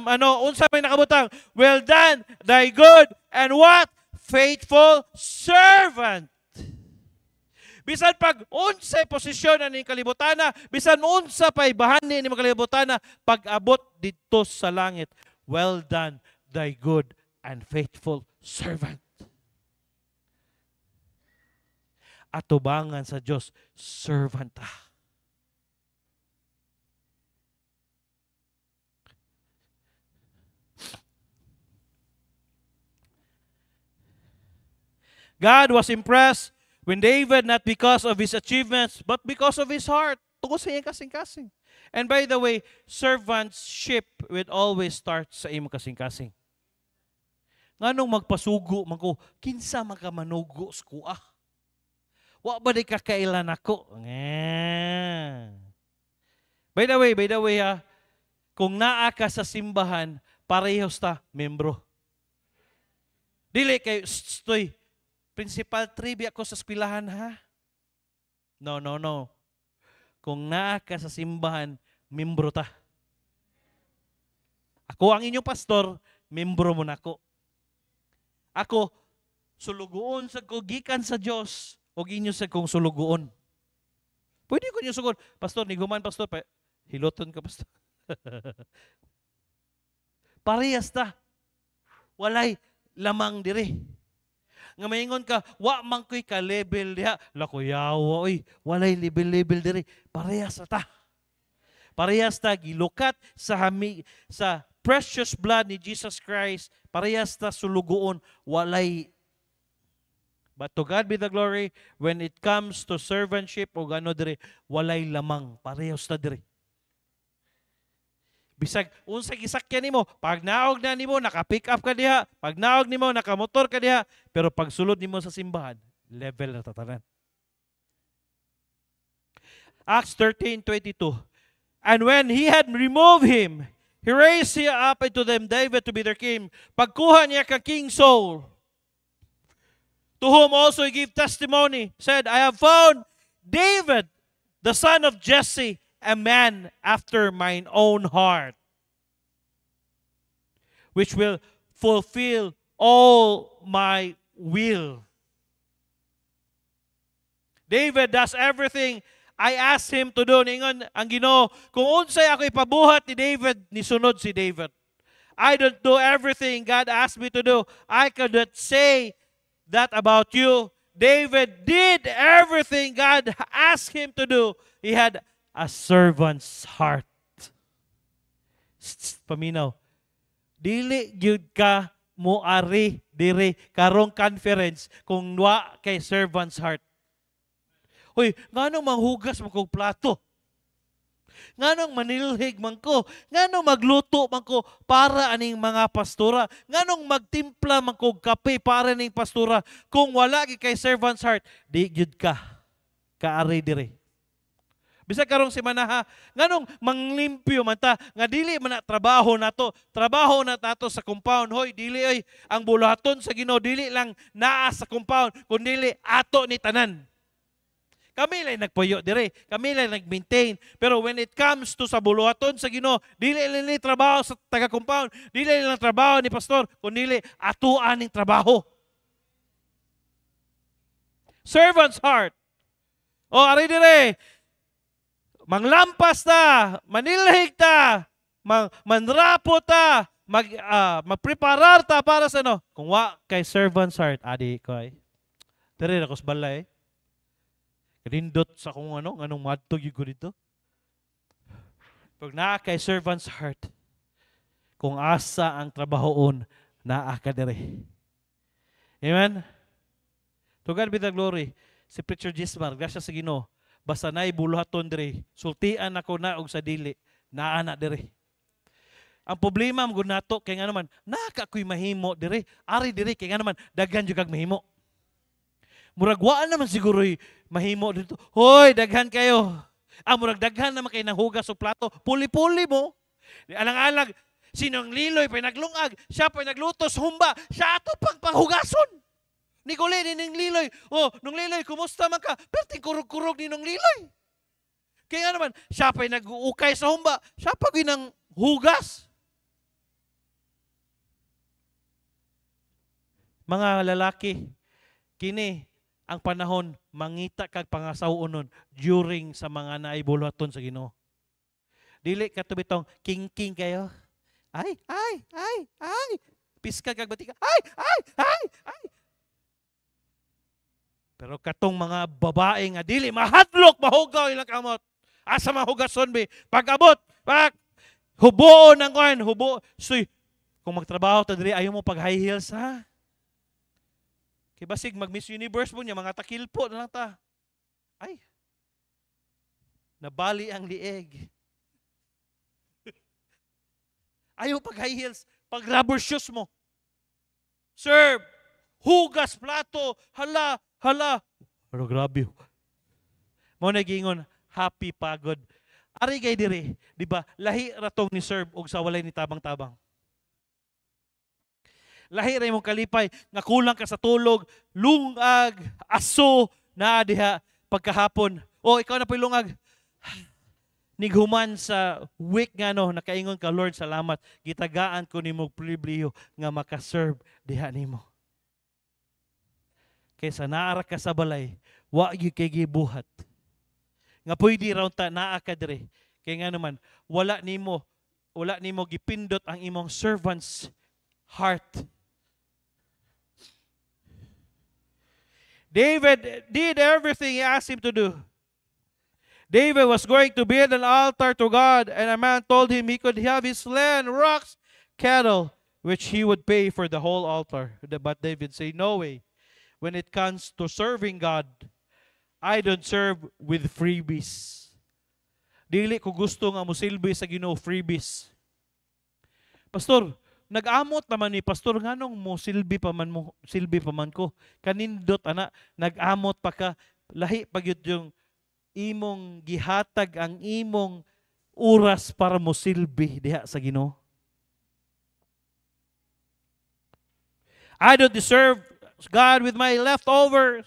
[SPEAKER 1] unsa may nakabutang, well done, thy good, and what? Faithful servant. Bisan pag unsay posisyon na ning kalibutana, bisan unsa pay bahani ni kalibutana, pag-abot dito sa langit. Well done, thy good and faithful servant. Atubangan sa Diyos, servant ta. God was impressed when David, not because of his achievements, but because of his heart. Tungkol sa iyang kasing-kasing. And by the way, servantship will always start sa iyong kasing-kasing. Nganong magpasugo, kinsa magkamanugo sa kuha? Wa ba di kakailan ako? By the way, kung naa ka sa simbahan, parehos ta, membro. Dili kayo, stoy, Principal trivia ko sa eskwelahan, ha? No, no, no. Kung naa ka sa simbahan, membro ta. Ako ang inyong pastor, membro mo na ako. Ako, sulugoon sa gikan sa Dios o inyo sa kong sulugoon. Pwede ko niyo sugod, pastor, ni guman pastor, hiloton ka pastor. Parehas ta. Walay lamang dire. Nga maingon ka, wa man ko'y ka-level diha. Lakuyawa, oy, walay level-level dire. Parehas ta. Parehas ta gilukat sa precious blood ni Jesus Christ. Parehas ta sulugoon, walay. But to God be the glory, when it comes to servantship o gano dire, walay lamang. Parehas ta dire. Bisag unsa gisakyan nimo, pag naog na nimo naka-pick up ka diha, pag naog nimo naka-motor ka diha, pero pag sulod nimo sa simbahan, level na tatanan. Acts 13:22. And when he had removed him, he raised up unto them David to be their king. Pagkuha niya ka King Saul, to whom also he gave testimony, said, I have found David, the son of Jesse, a man after mine own heart, which will fulfill all my will. David does everything I asked him to do. Ningon ang Ginoo, kung unsay ako ipabuhat ni David, nisunod si David. I don't do everything God asked me to do. I cannot say that about you. David did everything God asked him to do. He had a servant's heart. Paminaw. Dili gyud ka moari dire karong conference kung wa kay servant's heart. Hoy, nganong manghugas man kog plato? Nganong manilhig man ko? Nganong magluto man ko para aning mga pastora? Nganong magtimpla man kog kape para ning pastora? Kung wala kay servant's heart, di gyud ka kaari dire. Bisag karong semana ha, nganong manglimpyo man ta, nga dili man na trabaho nato sa compound. Hoy, dili ay ang bulaton sa Ginoo dili lang naa sa compound, kundi ato ni tanan. Kami lang nagpuyo dire, kami lang nag-maintain. Pero when it comes to sa buluhaton sa Ginoo, dili lang trabaho sa taga-compound, dili lang trabaho ni pastor, kundi atuan ning trabaho. Servant's heart. O ari dire, manglampas ta, manilhig ta, manrapo ta, magpreparar ta para sa ano. Kung wa kay servant's heart, adi ko ay. Dire na kus balay. Kadindot sa kung anong madtog yung dito. Pag naa kay servant's heart, kung asa ang trabahoon, naa ka dire. Amen? To God be the glory. Si Preacher Gismar, grasya sa Ginoo, basta na'y buluhaton dire, sultian ako na og sa dili, naa na dire. Ang problema mo nato kay nga naman, naka ko'y mahimo dire, ari dire kay nga naman, daghan jud kag mahimo. Murag waan naman siguro'y mahimo dito. Hoy, daghan kayo. Murag daghan naman kayo ng hugas o plato, puli-puli mo. Alang-alag, sinong liloy pa naglungag, siya pa naglutos, humba, siya ato pang panghugason. Nicole, ning liloy. Oh, nung liloy, kumusta man ka? Perting kurog-kurog ni nung liloy. Kaya naman, siya pa'y nag-uukay sa humba. Siya pa ginang hugas. Mga lalaki, kini ang panahon mangita kag pangasawon during sa mga naibuluhaton sa Ginoo. Dili katubitong king-king kayo. Ay. Piska kag batika. Ay. Pero katong mga babae nga dili mahadlok mahugaw ilang kamot. Asa mahugason be? Pag-abot, hubuon ang kuan, Suy, kung magtrabaho ta diri ayo mo pag high heels ha. Kay basig mag Miss Universe mo niya mga takilpo na lang ta. Ay. Nabali ang lieg. Ayaw pag high heels, pag rubber shoes mo. Serve, hugas plato, hala. Pero grabe. Mo nagingon, happy pagod. Ari kay dire, di ba? Lahi ratong ni serve og sa walay ni tabang-tabang. Lahi ra imong kalipay nga kulang ka sa tulog, lungag, aso na diha pagkahapon. O ikaw na po'y lungag. Nighuman sa week nga no, nakaingon ka, Lord, salamat. Gitagaan ko nimo pribilehiyo nga makaserve diha nimo. Kaysa naara ka sa balay, wa gyud kay gibuhat. Nga pwede raw ta naa ka dire. Kaya nga naman, wala nimo gipindot ang imong servant's heart. David did everything he asked him to do. David was going to build an altar to God, and a man told him he could have his land, rocks, cattle, which he would pay for the whole altar. But David said, no way. When it comes to serving God, I don't serve with freebies. Dili ko gusto nga musilbi sa Ginoo freebies. Pastor, nag-amot naman ni Pastor, nganong mo silbi pa man ko. Kanindot ana, nag-amot pa ka, lahi pagyud yung imong gihatag ang imong oras para mo silbi diha sa Ginoo. I don't deserve God with my leftovers.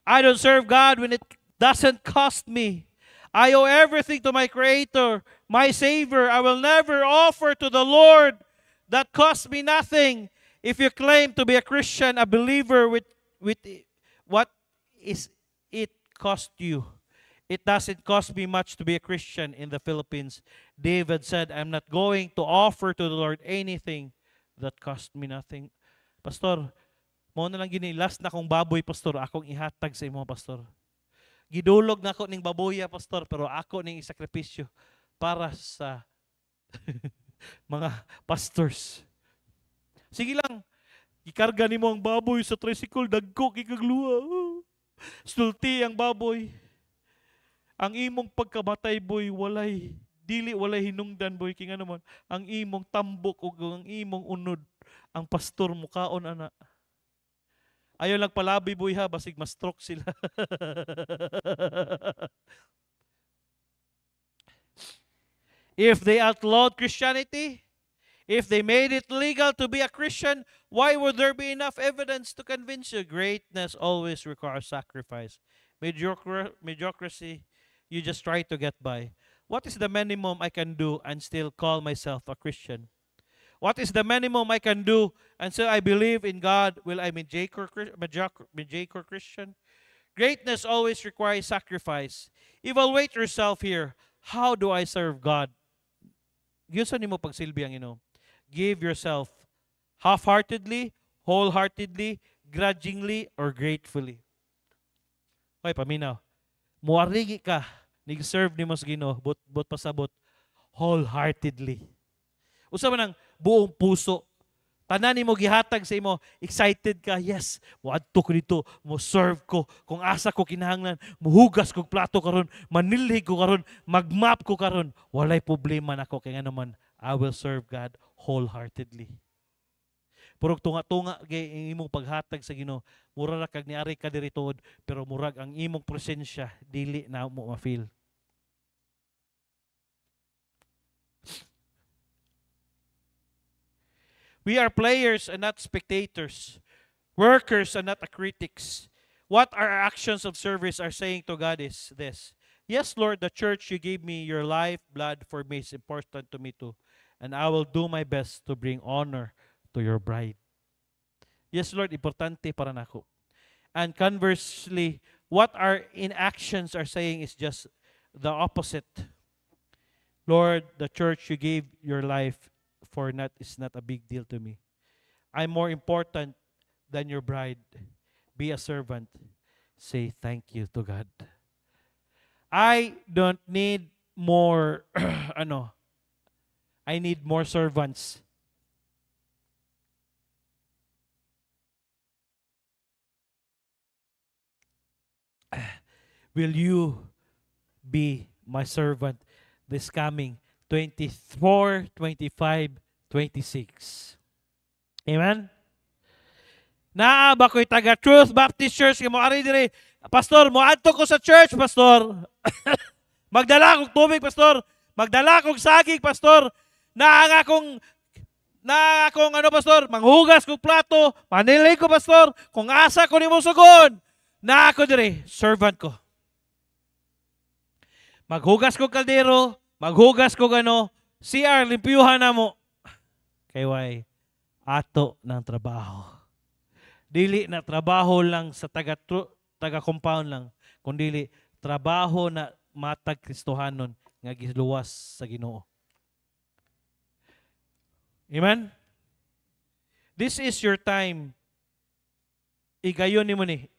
[SPEAKER 1] I don't serve God when it doesn't cost me. I owe everything to my Creator, my Savior. I will never offer to the Lord that costs me nothing. If you claim to be a Christian, a believer, with what is it cost you? It doesn't cost me much to be a Christian in the Philippines. David said, I'm not going to offer to the Lord anything that cost me nothing. Pastor, mo na lang gini, last na kong baboy, Pastor, akong ihatag sa imo, Pastor. Gidulog na ako ning baboya, Pastor, pero ako ning isakripisyo para sa mga pastors. Sige lang, ikarga nimo ang baboy sa tricycle, dagko kikagluwa. Sulti ang baboy. Ang imong pagkamatay, boy, walay hinungdan, boy. Kinga naman, ang imong tambok o ang imong unod, ang pastor mukaon, ana. Ayaw lang palabi, boy, ha, basig ma-stroke sila. If they outlawed Christianity, if they made it legal to be a Christian, why would there be enough evidence to convince you? Greatness always requires sacrifice. Mediocrity, you just try to get by. What is the minimum I can do and still call myself a Christian? What is the minimum I can do and say I believe in God? Will I mediocre Christian? Greatness always requires sacrifice. Evaluate yourself here. How do I serve God? Gusto nimo pagsilbi ang Ginoo. Give yourself half-heartedly, wholeheartedly, grudgingly, or gratefully. Okay, paminaw. Muarigi ka, nig-serve nimo sa Ginoo, but pasabot, wholeheartedly. Usa man ang buong puso. Tanan nimo gihatag sa imo, excited ka, yes, moadto ko dito, mo serve ko, kung asa ko kinahanglan, muhugas ko plato karon, manilhig ko karon, magmap ko karon, walay problema nako kay nga naman I will serve God wholeheartedly. Purog tunga-tunga kay imong paghatag sa Ginoo, mura ra kag niari ka diri tuod, pero murag ang imong presensya dili na mo ma-feel. We are players and not spectators, workers and not critics. What our actions of service are saying to God is this: yes, Lord, the church you gave me, your life, blood for me is important to me too. And I will do my best to bring honor to your bride. Yes, Lord, importante para nako. And conversely, what our inactions are saying is just the opposite. Lord, the church you gave your life for is not a big deal to me. I'm more important than your bride. Be a servant. Say thank you to God. I don't need more I need more servants. Will you be my servant this coming 24, 25, 26? Amen? Naa ba ko'y taga Truth Baptist Church kay mo ari dire, Pastor, mo adto ko sa church, Pastor. Magdala kog tubig, Pastor. Magdala kog saging, Pastor. Naa nga akong na akong ano pastor, manghugas ko plato, manilay ko pastor, kung asa ko nimo sugon, na ako dire, servant ko. Maghugas ko kaldero, maghugas ko gano, CR, limpyuhan na mo. Kay why, ato ng trabaho. Dili na trabaho lang sa taga-compound lang, kundi trabaho na matag Kristohanon nga giluwas sa Ginoo. Amen? This is your time. Igayon nimo ni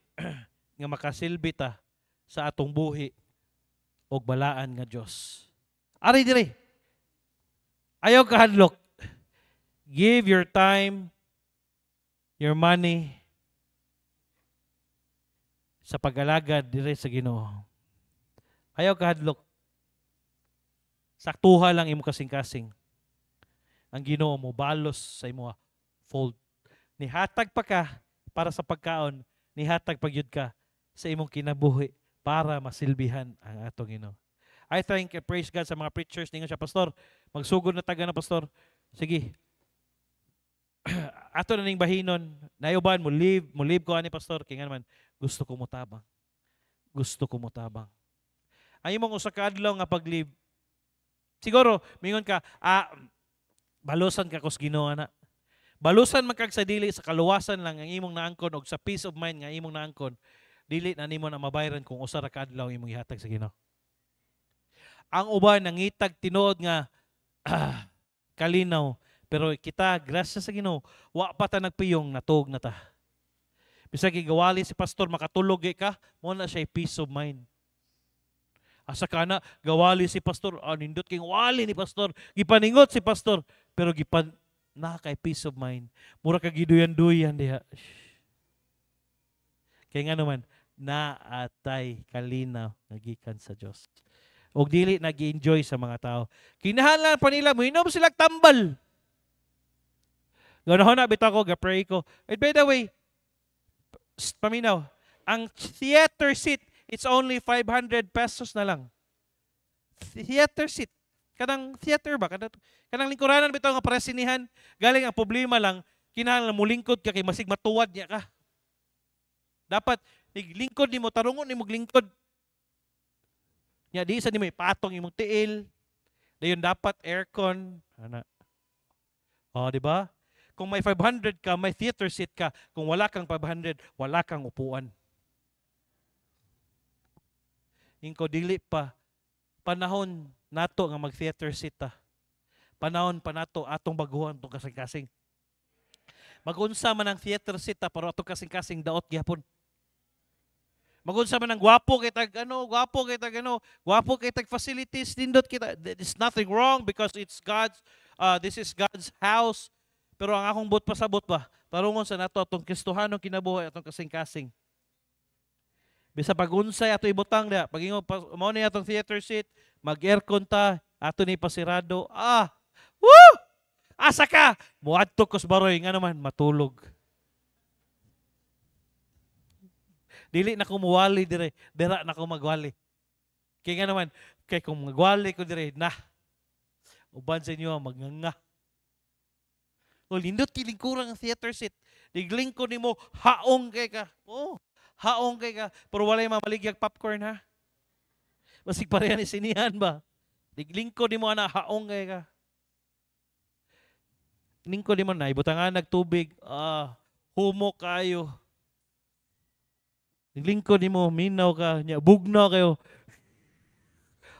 [SPEAKER 1] nga makasilbi ta sa atong buhi og balaan nga Dios. Ari dire. Ayaw kahadlok. Give your time, your money sa pag-alagad dire sa Ginoo. Ayaw kahadlok. Saktuha lang imo kasing-kasing. Ang Ginoo mo balos sa imo fold. Nihatag pa ka para sa pagkaon, nihatag pagyud ka sa imong kinabuhi para masilbihan ang atong Ginoo. I praise God sa mga preachers ningon siya, pastor, magsugod na taga na pastor. Sige. Ato na ning bahinon, nayuban mo live ko ani pastor kay nga naman gusto ko mutabang. Gusto ko mutabang. Ang imong usa ka adlaw nga pag-live, siguro mingon ka, balusan ka kus Ginoo na. Balusan man kag sa dili sa kaluwasan lang ang imong naangkon og sa peace of mind nga imong naangkon, dili na nimo na mabayran kung usa ra ka adlaw imong ihatag sa Ginoo. Ang uban nangitag tinuod nga kalinaw, pero kita grasya sa Ginoo, wa pa ta nagpiyong natug na ta. Bisag gigawali si pastor makatulog ka, mo na siya peace of mind. Asa kana gawali si pastor, nindot king wali ni pastor, gipaningot si pastor, pero na kay peace of mind. Mura ka giduyan-duyan diha. Kaya nga naman, naatay kalinaw nagikan sa Dios. Og dili nag-enjoy sa mga tao. Kinahanglan pa nila moinom sila tambal. Ganahan na bitaw ko, ga-pray ko. And by the way, paminaw, ang theater seat, it's only 500 pesos na lang. Theater seat. Kanang theater ba? Kanang lingkuranan bitaw nga presinihan. Galing ang problema lang, kinahanglan mo lingkod ka kay masig matuwad niya ka. Dapat, lingkod ni mo, tarungon ni mo lingkod. Nya di sa ni may patong imong tiil. Dayon dapat aircon. Ana. Di ba? Kung may 500 ka, may theater seat ka. Kung wala kang 500, wala kang upuan. Ingko dili pa panahon nato nga mag-theater seat ta. Panahon pa nato atong baguhan tong kasing-kasing. Magunsa man ang theater seat ta pero atong kasing-kasing daot gyapon. Magunsa man ang gwapo kay tag gwapo kay tag facilities nindot kita. There's nothing wrong because it's God's this is God's house. Pero ang akong but pasabot ba, tarungon sa nato atong Kristohanong kinabuhi atong kasing-kasing. Bisa pagunsay ato ibutang da, pagingon mao ni atong theater seat, mag-aircon ta, ato ni pasirado. Woo! Asa ka? Muadto kos baroy nga naman matulog. Dili na ko muwali dire, dira na ko magwali. Kaya nga naman, kay kung magwali ko dire, uban sa inyo magnganga. O lindot kilingkurang ang theater seat. Diglingko ni mo, haong kay ka. Haong kay ka. Pero walay mamaligyag popcorn ha. Masig pareha ni sinihan ba? Diglingko ni mo na haong kay ka. Lingko ni mo na, ibutangan nagtubig. Humo kayo. Diglingko ni mo, minaw ka. Bugnaw kayo.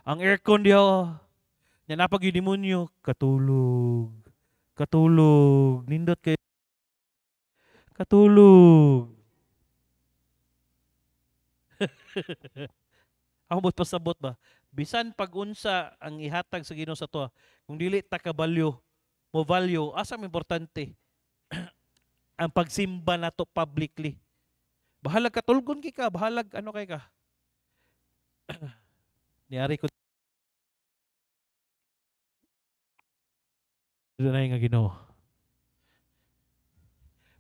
[SPEAKER 1] Ang aircon diyo. Napag yung demonyo, katulog. Katulog. Nindot kayo. Katulog. Ako mo't pasabot ba? Bisan pag-unsa ang ihatag sa Ginoo sa to, kung dili ta ka value, mo value, asa importante ang pagsimba nato publicly. Bahalag katulgon ka, bahalag ano kay ka. Niyari ko dunay nga Ginoo.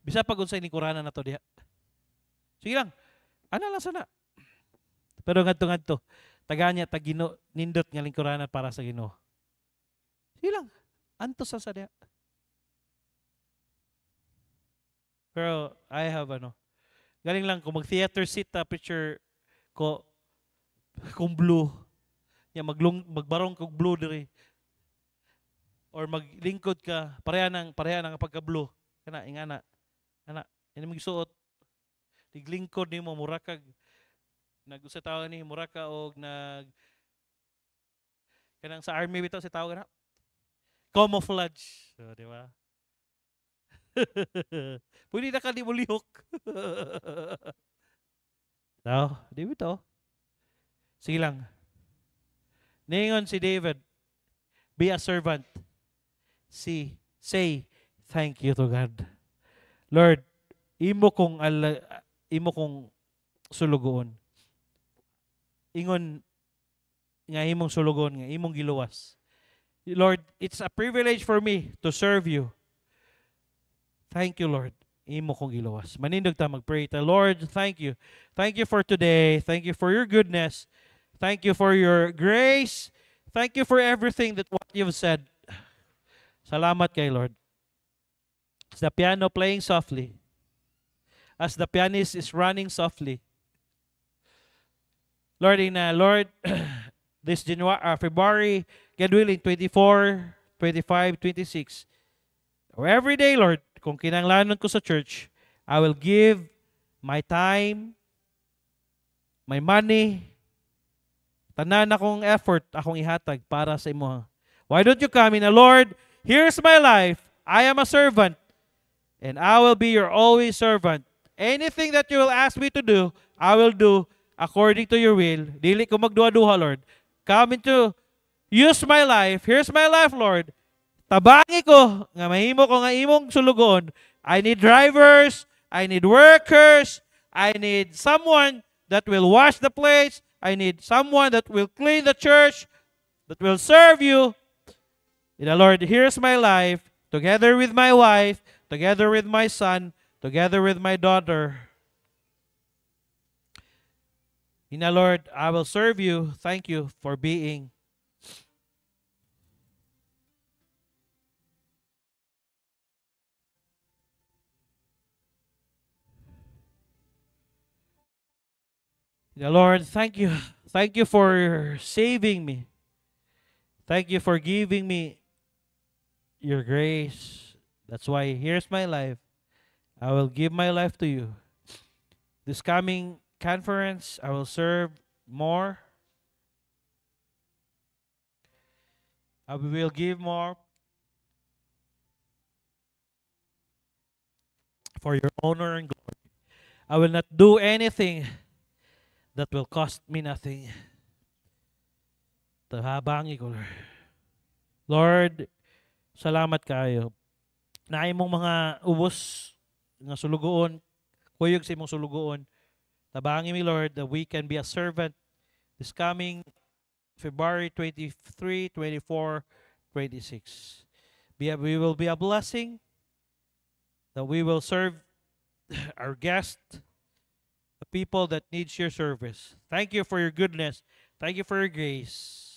[SPEAKER 1] Bisa pag unsay lingkuranan nato diha. Sige lang. Ana lang sana. Pero ngadto taganya tag nindot nga lingkuranan para sa Ginoo. Sige lang. Antos sa diha. Pero I have galing lang ko mag-theater seat ta picture ko kung blue. Magbarong kog blue diri or maglingkod ka pareha nang pagka-blue. Kana ingana. Ana, ini magsuot tiglingkod nimo mura kag nag-usa tawag ni mura ka og kanang sa army bitaw sa tawag na camouflage. So, di ba? Pwede na ka di mo lihok. No, di ba to? Sige lang. Ningon si David, be a servant. Say thank you to God. Lord, imo kong sulugoon. Ingon nga imong sulugoon nga imong giluwas. Lord, it's a privilege for me to serve you. Thank you, Lord. Imo kong giluwas. Manindog ta magpray ta. Lord, thank you. Thank you for today. Thank you for your goodness. Thank you for your grace. Thank you for everything that what you've said. Salamat kay Lord. As the piano playing softly, as the pianist is running softly, Lord, this February, God willing, 24, 25, 26, or every day, Lord, kung kinanglanon ko sa church, I will give my time, my money, tanan akong effort, akong ihatag para sa imo. Why don't you come in, Lord, here's my life, I am a servant, and I will be your always servant. Anything that you will ask me to do, I will do according to your will. Dili ko magduha-duha, Lord. Come into, use my life. Here's my life, Lord. Tabangi ko, nga mahimo ko nga imong sulugon. I need drivers, I need workers, I need someone that will wash the plates, I need someone that will clean the church, that will serve you. Lord, here's my life, together with my wife, together with my son, together with my daughter. Lord, I will serve you. Thank you for being Lord, thank you. Thank you for saving me. Thank you for giving me your grace. That's why here's my life. I will give my life to you. This coming conference, I will serve more. I will give more for your honor and glory. I will not do anything that will cost me nothing. Tahabangi ko, Lord. Lord, salamat kayo. Na imong mga ubos nga sulugoon, kuyog sa imong sulugoon. Tabangi mi, Lord, that we can be a servant this coming February 23, 24, 26. We will be a blessing, that we will serve our guests, the people that needs your service. Thank you for your goodness. Thank you for your grace.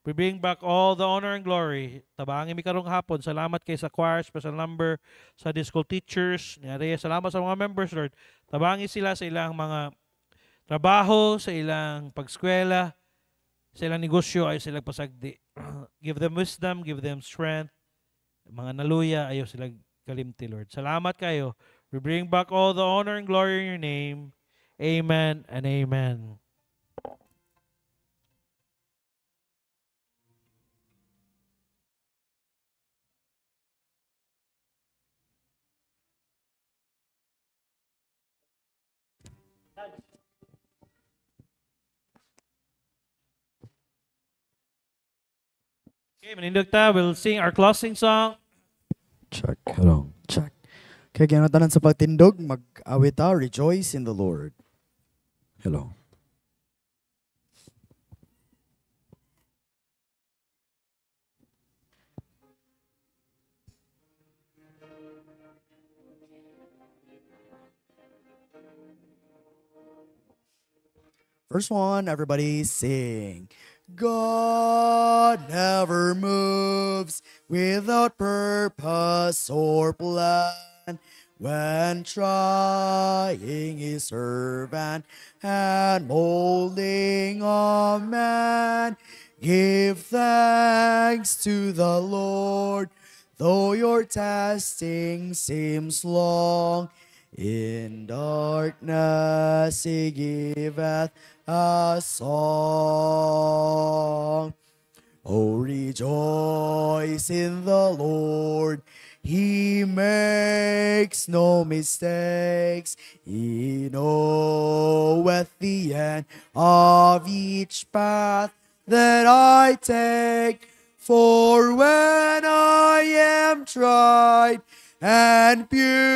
[SPEAKER 1] We bring back all the honor and glory. Tabangi mi karong hapon. Salamat kay sa choir, special number, sa school teachers. Salamat sa mga members, Lord. Tabangi sila sa ilang mga trabaho, sa ilang pagskwela, sa ilang negosyo, ay silang pasagdi. Give them wisdom, give them strength. Mga naluya, ayaw silang kalimti, Lord. Salamat kayo. We bring back all the honor and glory in your name. Amen and amen. Okay, manindog ta. We'll sing our closing song.
[SPEAKER 2] Check. Hello. Check. Kaya ginatanan sa pagtindog, mag-awit ta, rejoice in the Lord. Hello. First one, everybody sing. God never moves without purpose or plan. when trying his servant and molding a man. Give thanks to the Lord, though your testing seems long. In darkness he giveth a song. Oh, rejoice in the Lord. He makes no mistakes. He knoweth the end of each path that I take. For when I am tried and purified,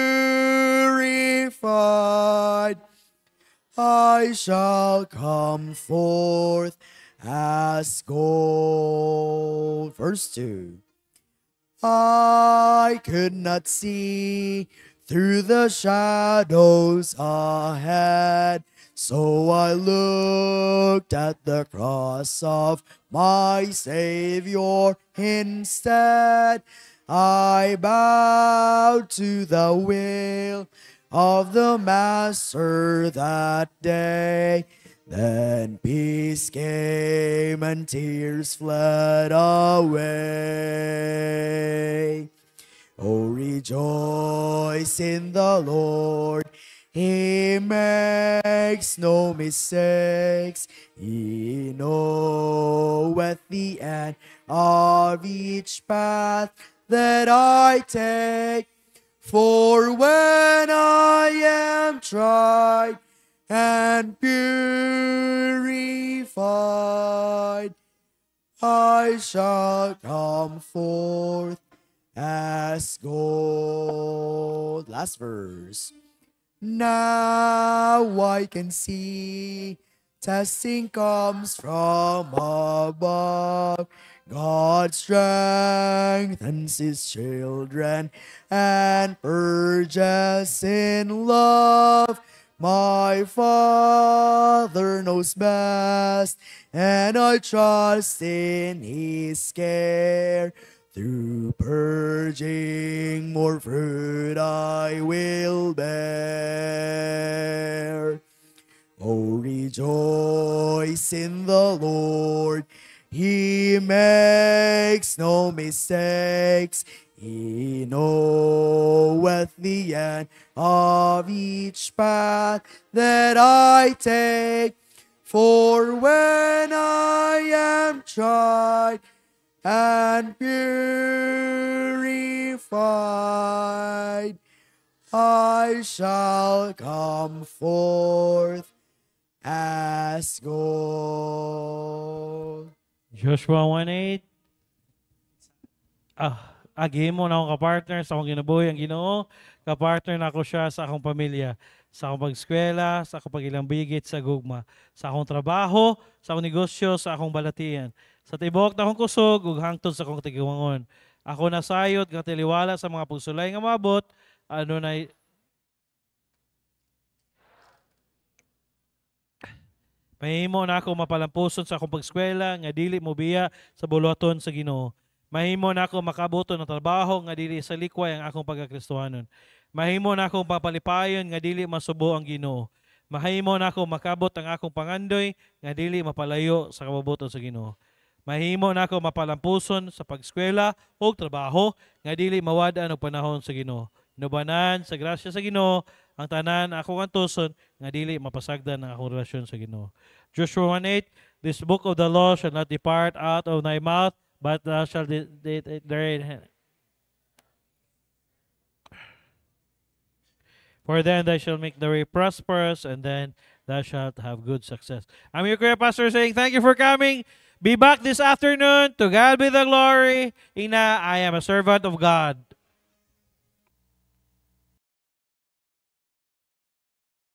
[SPEAKER 2] I shall come forth as gold. Verse 2. I could not see through the shadows ahead, so I looked at the cross of my Savior instead. I bowed to the will of the Master that day. Then peace came and tears fled away. Oh, rejoice in the Lord. He makes no mistakes. He knoweth the end of each path that I take. For when I am tried and purified, I shall come forth as gold. Last verse. Now I can see testing comes from above. God strengthens his children and purges in love. My Father knows best, and I trust in his care. Through purging, more fruit I will bear. Oh, rejoice in the Lord. He makes no mistakes. He knoweth the end of each path that I take. For when I am tried and purified, I shall come forth as gold.
[SPEAKER 1] Joshua 1:8. Agi mo na akong kapartner sa akong ginabuhi ang Ginoo. Kapartner na ako siya sa akong pamilya, sa akong pag-eskwela, sa akong pag-ilambigit sa gugma, sa akong trabaho, sa akong negosyo, sa akong balatian, sa tibok na akong kusog ug hangtod sa akong tigiwangon. Ako nasayod nga tiliwala sa mga pagsulay nga maabot, ano na mahimo na ako mapalampuson sa akong pag-eskwela nga dili mo biya sa buluhaton sa Ginoo. Mahimo na ako makabuto ng trabaho nga dili sa likway ang akong pagkakristohanon. Mahimo na akong papalipayon nga dili masubo ang Ginoo. Mahimo na ako makabot ang akong pangandoy nga dili mapalayo sa kabubuton sa Ginoo. Mahimo na ako mapalampuson sa pag-eskwela o trabaho nga dili mawad-an og panahon sa Ginoo. Nubanan sa grasya sa Ginoo ang tanan akong antuson nga dili mapasagdan ang akong relasyon sa Ginoo. Joshua 1:8, this book of the law shall not depart out of thy mouth, but thou shalt for then thou shalt make the way prosperous, and then thou shalt have good success. I'm your career pastor saying thank you for coming. Be back this afternoon. To God be the glory. Ina, I am a servant of God.